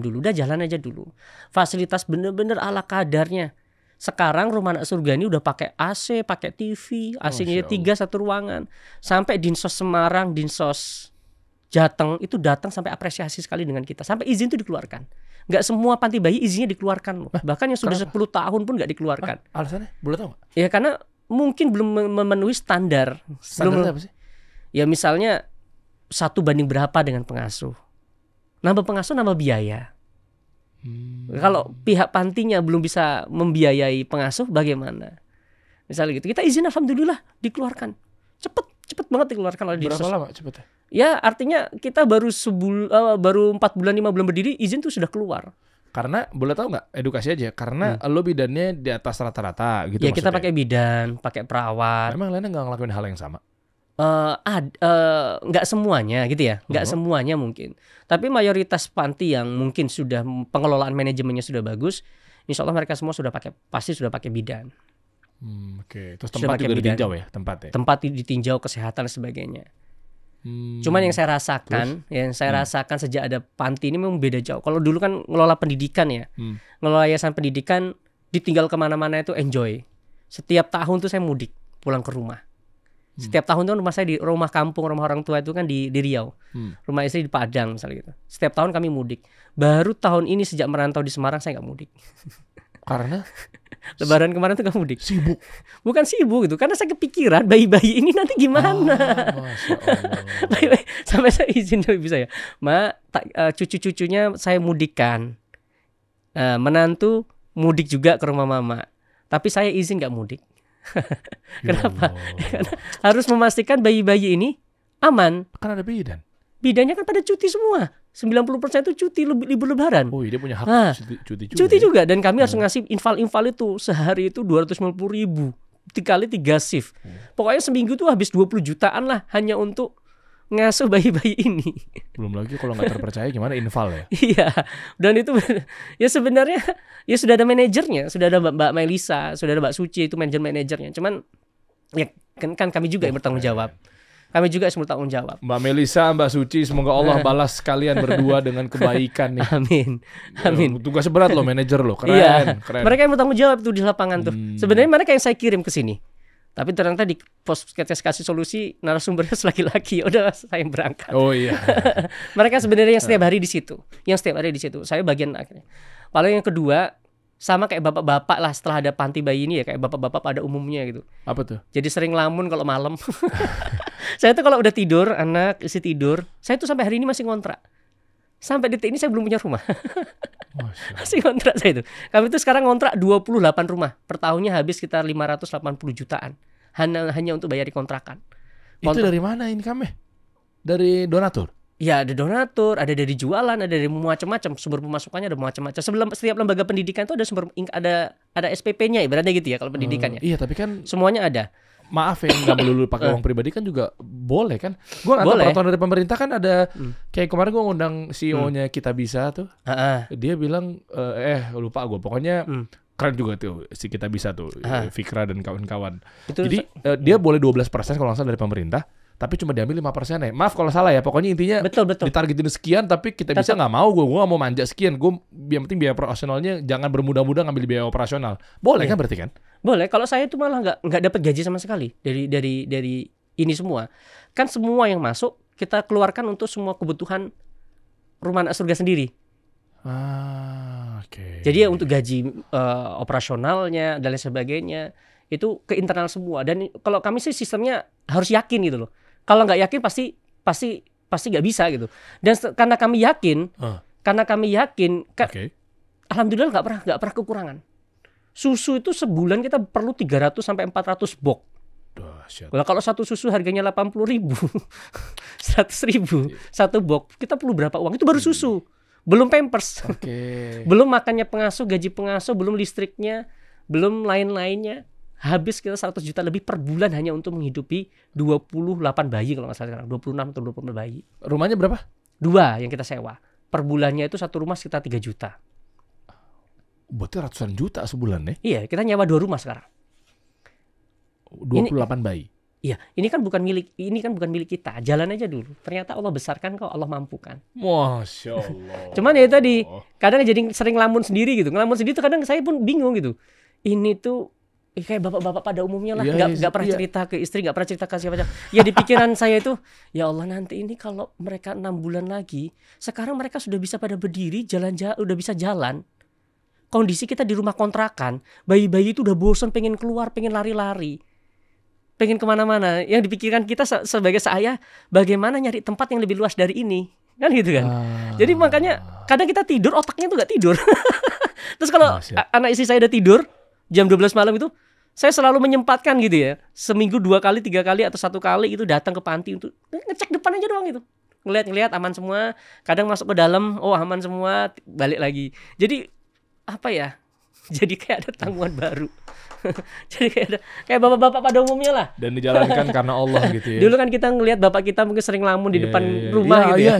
dulu, udah jalan aja dulu. Fasilitas bener-bener ala kadarnya. Sekarang rumah anak surga ini udah pakai AC, pakai TV, AC-nya 3 satu ruangan. Sampai Dinsos Semarang, Dinsos Jateng itu datang sampai apresiasi sekali dengan kita. Sampai izin itu dikeluarkan. Nggak semua panti bayi izinnya dikeluarkan loh. Bahkan yang sudah 10 tahun pun nggak dikeluarkan. Alasannya boleh tahu nggak? Ya karena mungkin belum memenuhi standar. Standarnya apa sih? Ya misalnya 1 banding berapa dengan pengasuh. Nambah pengasuh nambah biaya. Kalau pihak pantinya belum bisa membiayai pengasuh bagaimana? Misalnya gitu. Kita izin alhamdulillah dikeluarkan. Cepet banget dikeluarkan oleh Dinsos. Berapa lama cepetnya? Ya artinya kita baru 4 bulan 5 bulan berdiri izin tuh sudah keluar. Karena boleh tahu nggak, edukasi aja, karena lo bidannya di atas rata-rata gitu. Ya kita maksudnya. pakai bidan, pakai perawat. Emang lainnya nggak ngelakuin hal yang sama? Nggak semuanya gitu ya, nggak semuanya mungkin. Tapi mayoritas panti yang mungkin sudah pengelolaan manajemennya sudah bagus, insya Allah mereka semua pasti sudah pakai bidan. Oke. Terus Sudah tempat pakai juga bidan. ditinjau ya tempatnya? Tempat ditinjau kesehatan dan sebagainya. Cuman yang saya rasakan sejak ada panti ini memang beda jauh. Kalau dulu kan ngelola pendidikan ya, ngelola yayasan pendidikan, ditinggal kemana-mana itu enjoy. Setiap tahun tuh saya mudik pulang ke rumah. Setiap tahun tuh rumah saya di rumah kampung, rumah orang tua itu kan di Riau, rumah istri di Padang misalnya gitu. Setiap tahun kami mudik. Baru tahun ini sejak merantau di Semarang saya nggak mudik. Karena Lebaran kemarin tuh nggak mudik. sibuk. Bukan sibuk gitu, karena saya kepikiran bayi-bayi ini nanti gimana. Masya Allah. Bayi-bayi, sampai saya izin dari ibu saya, cucu-cucunya saya mudikkan. Menantu mudik juga ke rumah mama. Tapi saya izin nggak mudik. Ya Kenapa? Allah. Karena harus memastikan bayi-bayi ini aman. Kan ada bidan. Bidannya kan pada cuti semua. 90% itu cuti libur lebaran. Oh, dia punya hak Nah, cuti juga. Cuti ya? juga, dan kami harus ngasih infal itu sehari itu 250.000 dikali 3 shift. Pokoknya seminggu tuh habis 20 jutaan lah hanya untuk ngasuh bayi-bayi ini. Belum lagi kalau nggak terpercaya gimana infal ya. Iya. Dan itu ya sebenarnya ya sudah ada manajernya, sudah ada Mbak Melisa, sudah ada Mbak Suci itu manajernya. Cuman ya kan kami juga yang bertanggung jawab. Kami juga harus bertanggung jawab. Mbak Melisa, Mbak Suci, semoga Allah balas kalian berdua dengan kebaikan nih. Amin. Amin. Tugas berat loh manajer loh, keren, Iya. keren. Mereka yang bertanggung jawab tuh di lapangan tuh. Sebenarnya mereka yang saya kirim ke sini. Tapi ternyata di podcast kasih solusi narasumbernya laki-laki. Udah saya yang berangkat. Oh iya. Mereka sebenarnya yang setiap hari di situ. Saya bagian akhirnya. Lalu yang kedua, sama kayak bapak-bapak lah setelah ada panti bayi ini ya, kayak bapak-bapak pada umumnya gitu. Apa tuh? Jadi sering lamun kalau malam. Saya tuh kalau udah tidur, anak isi tidur, saya tuh sampai hari ini masih ngontrak. Sampai detik ini saya belum punya rumah. Masih ngontrak saya itu. Kami tuh sekarang ngontrak 28 rumah. Per tahunnya habis sekitar 580 jutaan. Hanya untuk bayar di kontrakan. Itu dari mana income-nya? Dari donatur? Ya ada donatur, ada dari jualan, ada dari macam-macam, sumber pemasukannya ada macam-macam. Setiap lembaga pendidikan itu ada ada SPP-nya ibaratnya gitu ya kalau pendidikannya. Iya, tapi kan Semuanya ada. maaf ya, nggak melulu pakai uang pribadi kan juga boleh kan? Gue nggak tahu Boleh. peraturan dari pemerintah kan ada. Kayak kemarin gue ngundang CEO-nya Kita Bisa tuh. Dia bilang lupa gue. Pokoknya keren juga tuh si Kita Bisa tuh, Fikra dan kawan-kawan. Itu Jadi dia boleh 12% kalau nggak salah dari pemerintah. Tapi cuma diambil 5% ya. Maaf kalau salah ya. Pokoknya intinya betul. ditargetin sekian, tapi Kita Bisa nggak mau. Gue nggak mau manja sekian. Gue yang penting biaya operasionalnya jangan bermudah-mudah ngambil biaya operasional. Boleh kan berarti kan? Boleh. Kalau saya itu malah nggak dapat gaji sama sekali dari ini semua. Kan semua yang masuk kita keluarkan untuk semua kebutuhan rumah anak surga sendiri. Oke. Jadi ya untuk gaji operasionalnya dan lain sebagainya itu ke internal semua. Dan kalau kami sih sistemnya harus yakin gitu loh. Kalau nggak yakin pasti nggak bisa gitu. Dan karena kami yakin, alhamdulillah nggak pernah kekurangan. Susu itu sebulan kita perlu 300 sampai 400 box. Nah, kalau satu susu harganya 80.000, 100.000 satu box, kita perlu berapa uang? Itu baru susu, belum pampers, belum makannya pengasuh, gaji pengasuh, belum listriknya, belum lain-lainnya. Habis kita 100 juta lebih per bulan hanya untuk menghidupi 28 bayi kalau nggak salah sekarang, 26 atau 24 bayi. Rumahnya berapa? 2 yang kita sewa. Per bulannya itu satu rumah sekitar 3 juta. Berarti ratusan juta sebulan ya? Iya, kita nyewa 2 rumah sekarang. 28 bayi. Iya, ini kan bukan milik kita. Jalan aja dulu. Ternyata Allah besarkan kok, Allah mampukan. Masya Allah. Cuman ya tadi, kadang jadi sering ngelamun sendiri gitu. Ngelamun sendiri tuh kadang saya pun bingung gitu. Ini tuh kayak bapak-bapak pada umumnya lah, nggak pernah cerita ke istri, nggak pernah cerita ke siapa-siapa. Ya di pikiran saya itu, ya Allah nanti ini kalau mereka 6 bulan lagi, sekarang mereka sudah bisa pada berdiri, udah bisa jalan. Kondisi kita di rumah kontrakan, bayi-bayi itu udah bosan, pengen keluar, pengen lari-lari, pengen kemana-mana. Yang dipikirkan kita sebagai saya, bagaimana nyari tempat yang lebih luas dari ini, kan gitu kan. Jadi makanya kadang kita tidur, otaknya tuh nggak tidur. Terus kalau anak istri saya udah tidur jam 12 malam itu, saya selalu menyempatkan gitu ya, seminggu 2 kali, 3 kali atau 1 kali itu datang ke panti untuk ngecek depan aja doang gitu. Ngeliat aman semua, kadang masuk ke dalam, oh aman semua, balik lagi. Jadi apa ya? Jadi kayak ada tanggungan baru. Jadi kayak bapak-bapak pada umumnya lah. Dan dijalankan karena Allah gitu ya. Dulu kan kita ngelihat bapak kita mungkin sering lamun di depan rumah gitu ya.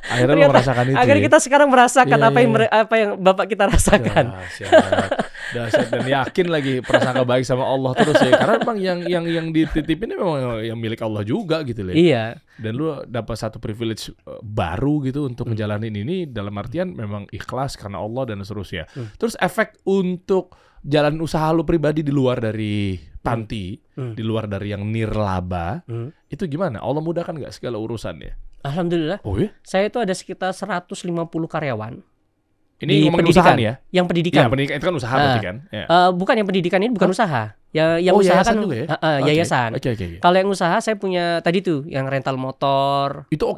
Akhirnya lo merasakan itu. Akhirnya kita sekarang merasakan apa yang bapak kita rasakan. Dahsyat dan yakin lagi prasangka baik sama Allah terus ya. Karena memang yang dititipin memang yang milik Allah juga gitu loh. Iya. Dan lu dapat satu privilege baru gitu untuk menjalani ini dalam artian memang ikhlas karena Allah dan seterusnya. Terus efek untuk jalan usaha lu pribadi di luar dari panti, di luar dari yang nirlaba, itu gimana? Allah mudahkan nggak segala urusannya? Alhamdulillah. Oh ya? Saya itu ada sekitar 150 karyawan. Ini ngomongin usaha nih ya? Yang pendidikan. Ya, pendidikan itu kan usaha berarti kan? Ya. Bukan, yang pendidikan ini bukan usaha. Yang usaha yayasan kan juga ya? Yayasan. Okay. Kalau yang usaha saya punya tadi tuh yang rental motor. Itu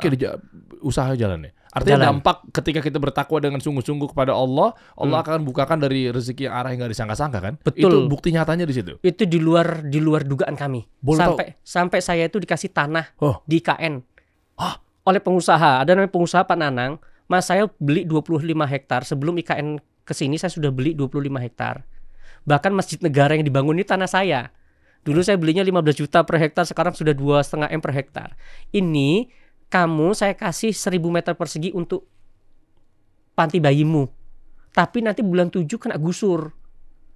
usaha jalan ya? Artinya Jalan. dampak ketika kita bertakwa dengan sungguh-sungguh kepada Allah, Allah akan bukakan dari rezeki yang arah yang nggak disangka-sangka kan? Betul. Itu bukti nyatanya di situ. Itu di luar dugaan kami. Boleh Sampai saya itu dikasih tanah Oh. di IKN. Ah. Oleh pengusaha. Ada namanya pengusaha Pak Nanang. Mas, saya beli 25 hektar. Sebelum IKN kesini saya sudah beli 25 hektar. Bahkan Masjid Negara yang dibangun ini tanah saya. Dulu saya belinya 15 juta per hektar, sekarang sudah 2,5 M per hektar. Ini kamu saya kasih 1000 meter persegi untuk panti bayimu. Tapi nanti bulan 7 kena gusur.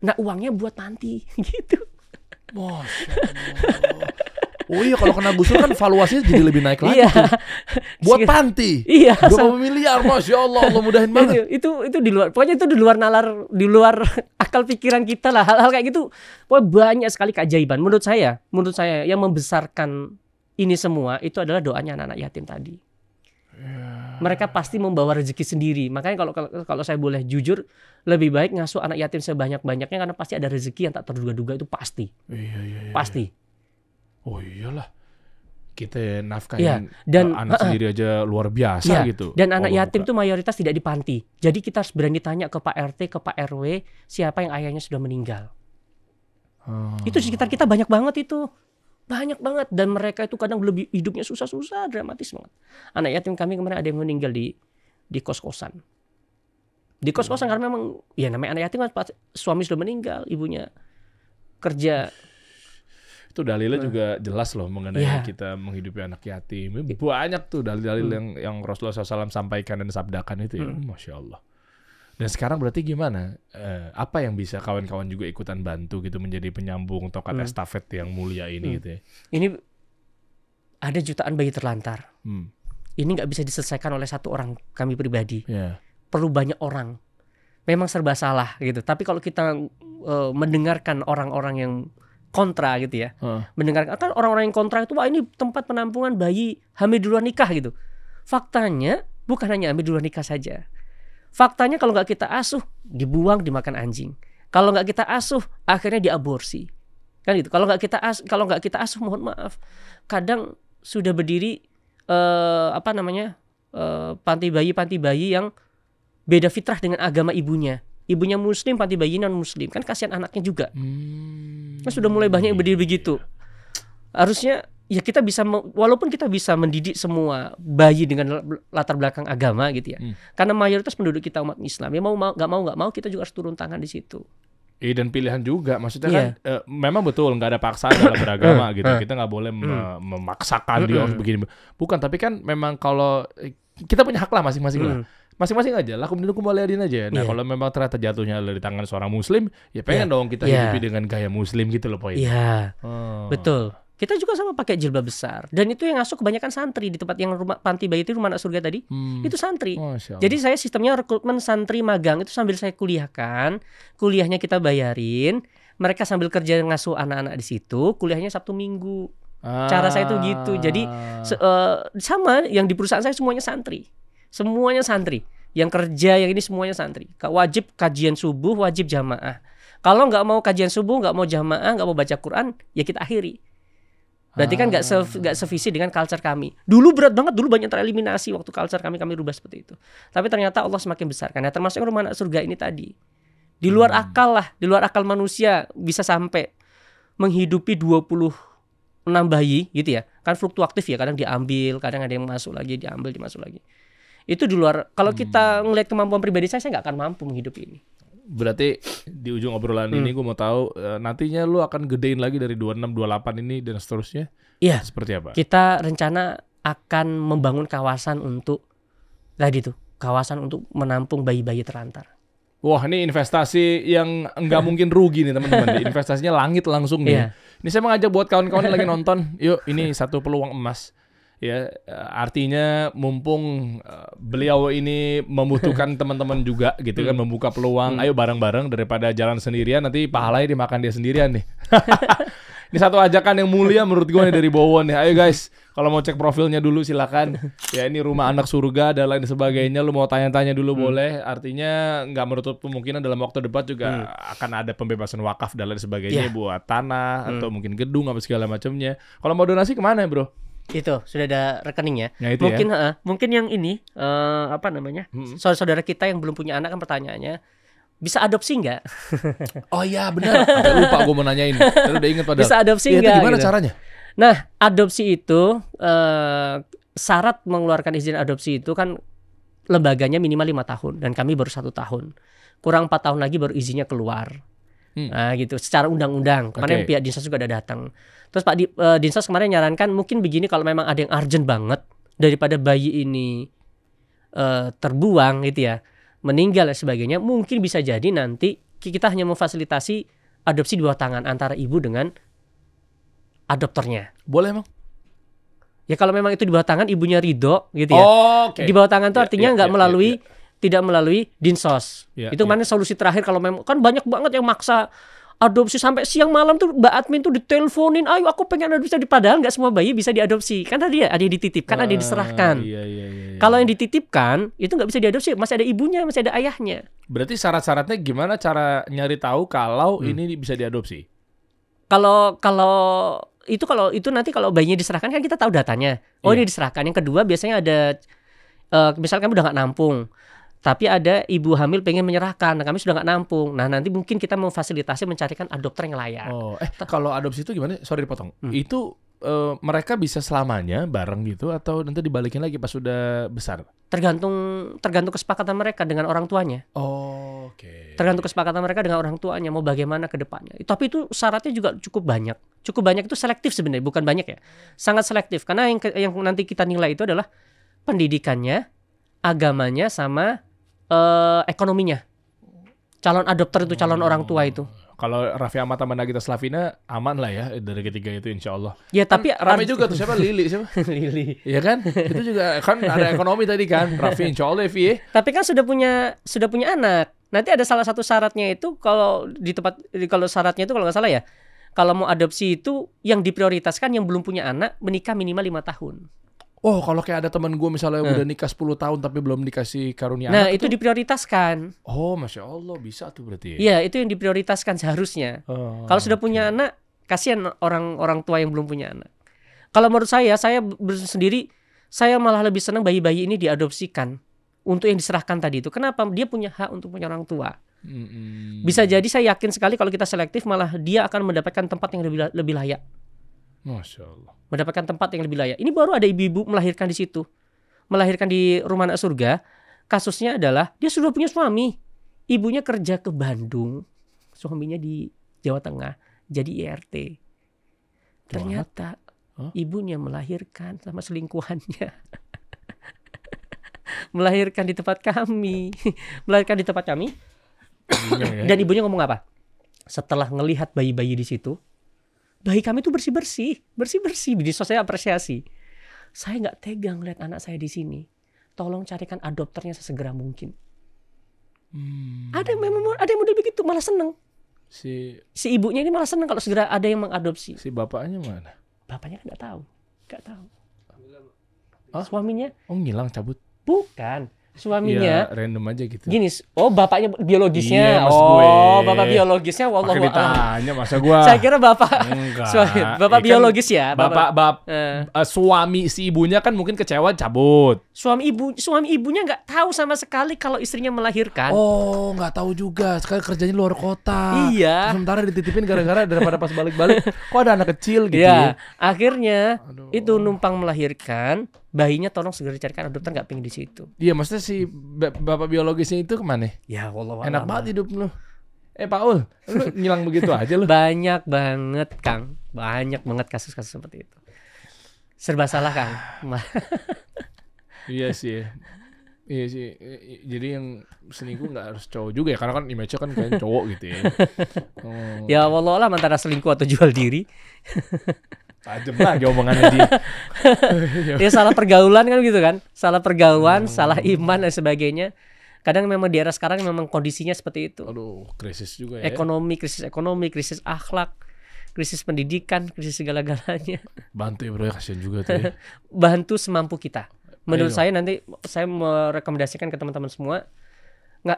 Nah, uangnya buat panti gitu. Masya Allah. Oh iya, kalau kena gusur kan valuasinya jadi lebih naik lagi Iya. tuh. Buat panti. Iya. 20 miliar, Masya Allah, Allah mudahin banget. Itu di luar, pokoknya itu di luar nalar, di luar akal pikiran kita lah. Hal-hal kayak gitu, pokoknya banyak sekali keajaiban. Menurut saya yang membesarkan ini semua itu adalah doanya anak-anak yatim tadi. Mereka pasti membawa rezeki sendiri. Makanya kalau saya boleh jujur, lebih baik ngasuh anak yatim sebanyak-banyaknya karena pasti ada rezeki yang tak terduga-duga, itu pasti. Iya. Pasti. Oh iyalah. Kita nafkahin dan anak sendiri aja luar biasa gitu. Dan anak Allah yatim buka. tuh mayoritas tidak di panti. Jadi kita harus berani tanya ke Pak RT, ke Pak RW, siapa yang ayahnya sudah meninggal. Itu di sekitar kita banyak banget itu. Banyak banget. Dan mereka itu kadang lebih hidupnya susah-susah, dramatis banget. Anak yatim kami kemarin ada yang meninggal di kos-kosan. Di kos-kosan karena memang ya namanya anak yatim kan suami sudah meninggal, ibunya kerja. Itu dalilnya juga jelas loh mengenai kita menghidupi anak yatim. Banyak tuh dalil-dalil yang Rasulullah SAW sampaikan dan sabdakan itu ya. Masya Allah. Dan sekarang berarti gimana? Apa yang bisa kawan-kawan juga ikutan bantu gitu menjadi penyambung tongkat estafet yang mulia ini gitu ya? Ini ada jutaan bayi terlantar. Hmm. Ini nggak bisa diselesaikan oleh satu orang kami pribadi. Yeah. Perlu banyak orang. Memang serba salah gitu. Tapi kalau kita mendengarkan orang-orang yang kontra gitu ya, mendengarkan kan orang-orang yang kontra itu, wah ini tempat penampungan bayi hamil di luar nikah gitu. Faktanya bukan hanya hamil di luar nikah saja. Faktanya kalau nggak kita asuh dibuang, dimakan anjing. Kalau nggak kita asuh akhirnya diaborsi, kan gitu. Kalau nggak kita asuh, mohon maaf, kadang sudah berdiri panti bayi yang beda fitrah dengan agama ibunya. Ibunya muslim, panti bayi non muslim, kan kasihan anaknya juga. Kan sudah mulai banyak yang berdiri begitu. Harusnya ya kita bisa, walaupun kita bisa mendidik semua bayi dengan latar belakang agama gitu ya. Karena mayoritas penduduk kita umat Islam, ya nggak mau kita juga harus turun tangan di situ. Dan pilihan juga, maksudnya kan memang betul nggak ada paksaan dalam beragama gitu. Kita nggak boleh memaksakan dia harus begini. Bukan, tapi kan memang kalau kita punya hak lah masing-masing lah. Masing-masing aja, lakum dinukum waliyadin aja. Nah kalau memang ternyata jatuhnya dari tangan seorang muslim, ya pengen dong kita hidupi dengan gaya muslim gitu loh poinnya. Iya, betul. Kita juga sama pakai jilbab besar. Dan itu yang ngasuh kebanyakan santri di tempat yang rumah panti bayi itu, rumah anak surga tadi. Itu santri. Jadi saya sistemnya rekrutmen santri magang itu sambil saya kuliahkan. Kuliahnya kita bayarin. Mereka sambil kerja ngasuh anak-anak di situ. Kuliahnya Sabtu Minggu. Cara saya itu gitu. Jadi sama yang di perusahaan saya semuanya santri. Semuanya santri. Yang kerja yang ini semuanya santri. Wajib kajian subuh, wajib jamaah. Kalau nggak mau kajian subuh, nggak mau jamaah, nggak mau baca Quran, ya kita akhiri. Berarti kan nggak sevisi dengan culture kami. Dulu berat banget, dulu banyak tereliminasi waktu culture kami rubah seperti itu. Tapi ternyata Allah semakin besar. Karena termasuk rumah anak surga ini tadi. Di luar akal lah, di luar akal manusia bisa sampai menghidupi 26 bayi gitu ya. Kan fluktuatif ya, kadang diambil, kadang ada yang masuk lagi, diambil, dimasuk lagi. Itu di luar, kalau kita ngelihat kemampuan pribadi saya nggak akan mampu menghidupi ini. Berarti di ujung obrolan ini gue mau tahu nantinya lu akan gedein lagi dari 26, 28 ini dan seterusnya. Iya. Seperti apa? Kita rencana akan membangun kawasan untuk kawasan untuk menampung bayi-bayi terlantar. Wah, ini investasi yang nggak mungkin rugi nih teman-teman. Investasinya langit langsung nih. Ini saya mengajak buat kawan-kawan yang lagi nonton, yuk ini satu peluang emas. Ya, artinya mumpung beliau ini membutuhkan teman-teman juga gitu kan, membuka peluang, ayo bareng-bareng daripada jalan sendirian nanti pahalanya dimakan dia sendirian nih. Ini satu ajakan yang mulia menurut gue nih dari Bowo nih. Ayo guys, kalau mau cek profilnya dulu silakan. Ya ini rumah anak surga dan lain sebagainya. Lu mau tanya-tanya dulu boleh. Artinya nggak menutup kemungkinan dalam waktu depan juga akan ada pembebasan wakaf dan lain sebagainya buat tanah atau mungkin gedung apa segala macamnya. Kalau mau donasi kemana bro? Itu sudah ada rekeningnya. Nah, itu Mungkin ya. mungkin yang ini apa namanya? Saudara kita yang belum punya anak kan pertanyaannya, bisa adopsi nggak? Oh iya benar. Sampai lupa gue mau nanyain. Tadi udah inget padahal. Bisa adopsi Iya, itu nggak? gimana gitu. caranya? Nah, adopsi itu syarat mengeluarkan izin adopsi itu kan lembaganya minimal 5 tahun dan kami baru 1 tahun. Kurang 4 tahun lagi baru izinnya keluar. Nah gitu, secara undang-undang. Kemarin pihak Dinsos juga ada datang. Terus Pak Dinsos kemarin nyarankan mungkin begini, kalau memang ada yang urgent banget daripada bayi ini terbuang gitu ya, meninggal dan sebagainya, mungkin bisa jadi nanti kita hanya memfasilitasi adopsi di bawah tangan antara ibu dengan adoptornya. Boleh emang? Ya kalau memang itu di bawah tangan, ibunya ridho gitu ya. Oke. Di bawah tangan itu artinya nggak melalui tidak melalui Dinsos. Ya, Itu mana solusi terakhir kalau memang kan banyak banget yang maksa adopsi sampai siang malam tuh Mbak admin tuh diteleponin, ayo aku pengen adopsi, padahal nggak semua bayi bisa diadopsi. Kan tadi ada yang dititipkan, ada yang diserahkan. Iya. Kalau yang dititipkan itu nggak bisa diadopsi, masih ada ibunya, masih ada ayahnya. Berarti syarat-syaratnya gimana cara nyari tahu kalau ini bisa diadopsi? Kalau itu nanti kalau bayinya diserahkan kan kita tahu datanya. Oh ini diserahkan. Yang kedua biasanya ada misalnya kami udah nggak nampung, tapi ada ibu hamil pengen menyerahkan, nah kami sudah nggak nampung. Nah nanti mungkin kita memfasilitasi mencarikan adopter yang layak. Oh, kalau adopsi itu gimana? Sorry dipotong. Itu mereka bisa selamanya bareng gitu atau nanti dibalikin lagi pas sudah besar? Tergantung kesepakatan mereka dengan orang tuanya. Oh, oke. Tergantung kesepakatan mereka dengan orang tuanya mau bagaimana ke depannya. Tapi itu syaratnya juga cukup banyak. Cukup banyak itu selektif sebenarnya, bukan banyak ya. Sangat selektif karena yang nanti kita nilai itu adalah pendidikannya, agamanya sama ekonominya. Calon adopter itu, calon orang tua itu. Kalau Raffi Ahmad sama Nagita Slavina aman lah ya dari ketiga itu insya Allah. Ya tapi Rame juga tuh siapa? Lili siapa? Lili. Iya kan? Itu juga kan ada ekonomi tadi kan. Raffi insya Allah ya. Tapi kan sudah punya anak. Nanti ada salah satu syaratnya itu kalau syaratnya itu kalau nggak salah ya, kalau mau adopsi itu yang diprioritaskan yang belum punya anak menikah minimal 5 tahun. Oh, kalau kayak ada teman gue misalnya udah nikah 10 tahun tapi belum dikasih karunia Nah, anak itu diprioritaskan. Oh, Masya Allah, bisa tuh berarti. Iya, itu yang diprioritaskan seharusnya. Kalau sudah punya anak, kasihan orang tua yang belum punya anak. Kalau menurut saya sendiri, saya malah lebih senang bayi-bayi ini diadopsikan untuk yang diserahkan tadi itu. Kenapa? Dia punya hak untuk punya orang tua. Bisa jadi saya yakin sekali kalau kita selektif malah dia akan mendapatkan tempat yang lebih layak. Masya Allah. Mendapatkan tempat yang lebih layak. Ini baru ada ibu-ibu melahirkan di situ. Melahirkan di Rumah Anak Surga. Kasusnya adalah dia sudah punya suami. Ibunya kerja ke Bandung. Suaminya di Jawa Tengah. Jadi IRT. Ternyata ibunya melahirkan sama selingkuhannya. Melahirkan di tempat kami. Melahirkan di tempat kami. Dan ibunya ngomong apa? Setelah ngelihat bayi-bayi di situ, bayi kami tuh bersih-bersih. Jadi saya apresiasi. Saya nggak tega ngeliat anak saya di sini. Tolong carikan adopternya sesegera mungkin. Ada yang model begitu, malah seneng. Si ibunya ini malah seneng kalau segera ada yang mengadopsi. Si bapaknya mana? Bapaknya kan nggak tahu. Suaminya? Oh, ngilang cabut. Bukan. Suaminya ya, random aja gitu. Gini, bapaknya biologisnya. Iya, gue. Bapak biologisnya wallahu a'lam. Ditanya masa gua. Saya kira bapak. Enggak. Bapak biologis ya. Suami si ibunya kan mungkin kecewa cabut. Suami ibunya nggak tahu sama sekali kalau istrinya melahirkan. Oh, nggak tahu juga. Sekarang kerjanya luar kota. Iya. Sementara dititipin gara-gara daripada pas balik-balik kok ada anak kecil gitu. Iya. Akhirnya itu numpang melahirkan. Bayinya tolong segera dicarikan adopter, nggak pengen di situ. Iya, maksudnya si bapak biologisnya itu kemana? Ya wallahu enak a'lam. banget hidup lu. Paul, lu ngilang begitu aja lu. Banyak banget Kang, banyak banget kasus-kasus seperti itu. Serba salah Kang. Iya sih. Jadi yang selingkuh nggak harus cowok juga ya, karena kan image-nya kan kayak cowok gitu ya. Ya wallahu a'lam antara selingkuh atau jual diri. Tajam lagi omongannya dia. Ya salah pergaulan kan gitu kan. Salah pergaulan, salah iman dan sebagainya. Kadang memang di era sekarang memang kondisinya seperti itu. Aduh, krisis juga ya. Krisis ekonomi, krisis akhlak, krisis pendidikan, krisis segala-galanya. Bantu ya bro, kasihan juga tuh ya. Bantu semampu kita. Menurut saya nanti saya merekomendasikan ke teman-teman semua,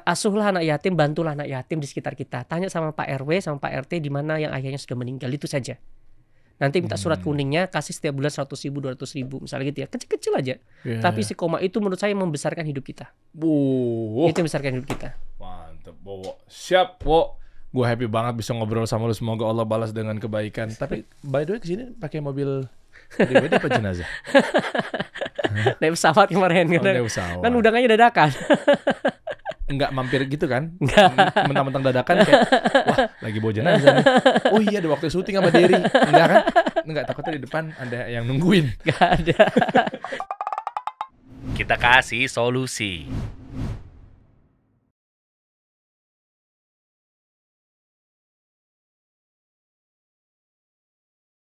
asuhlah anak yatim, bantulah anak yatim di sekitar kita. Tanya sama Pak RW, sama Pak RT di mana yang ayahnya sudah meninggal, itu saja. Nanti minta surat kuningnya, kasih setiap bulan 100.000, 200.000, misalnya gitu ya. Kecil-kecil aja. Iya. Tapi istiqomah itu menurut saya membesarkan hidup kita. Itu membesarkan hidup kita. Mantep, Wo. Siap, Wo. Gue happy banget bisa ngobrol sama lu. Semoga Allah balas dengan kebaikan. Tapi by the way kesini pakai mobil pribadi apa jenazah? Naik pesawat kemarin kan. naik pesawat. Kan undangannya dadakan. Enggak mampir gitu kan? Enggak. Mentang-mentang dadakan kayak, wah lagi bawa jenazah nih. Oh iya ada waktu syuting sama Derry. Enggak kan? Enggak, takutnya di depan ada yang nungguin. Enggak ada. Kita kasih solusi.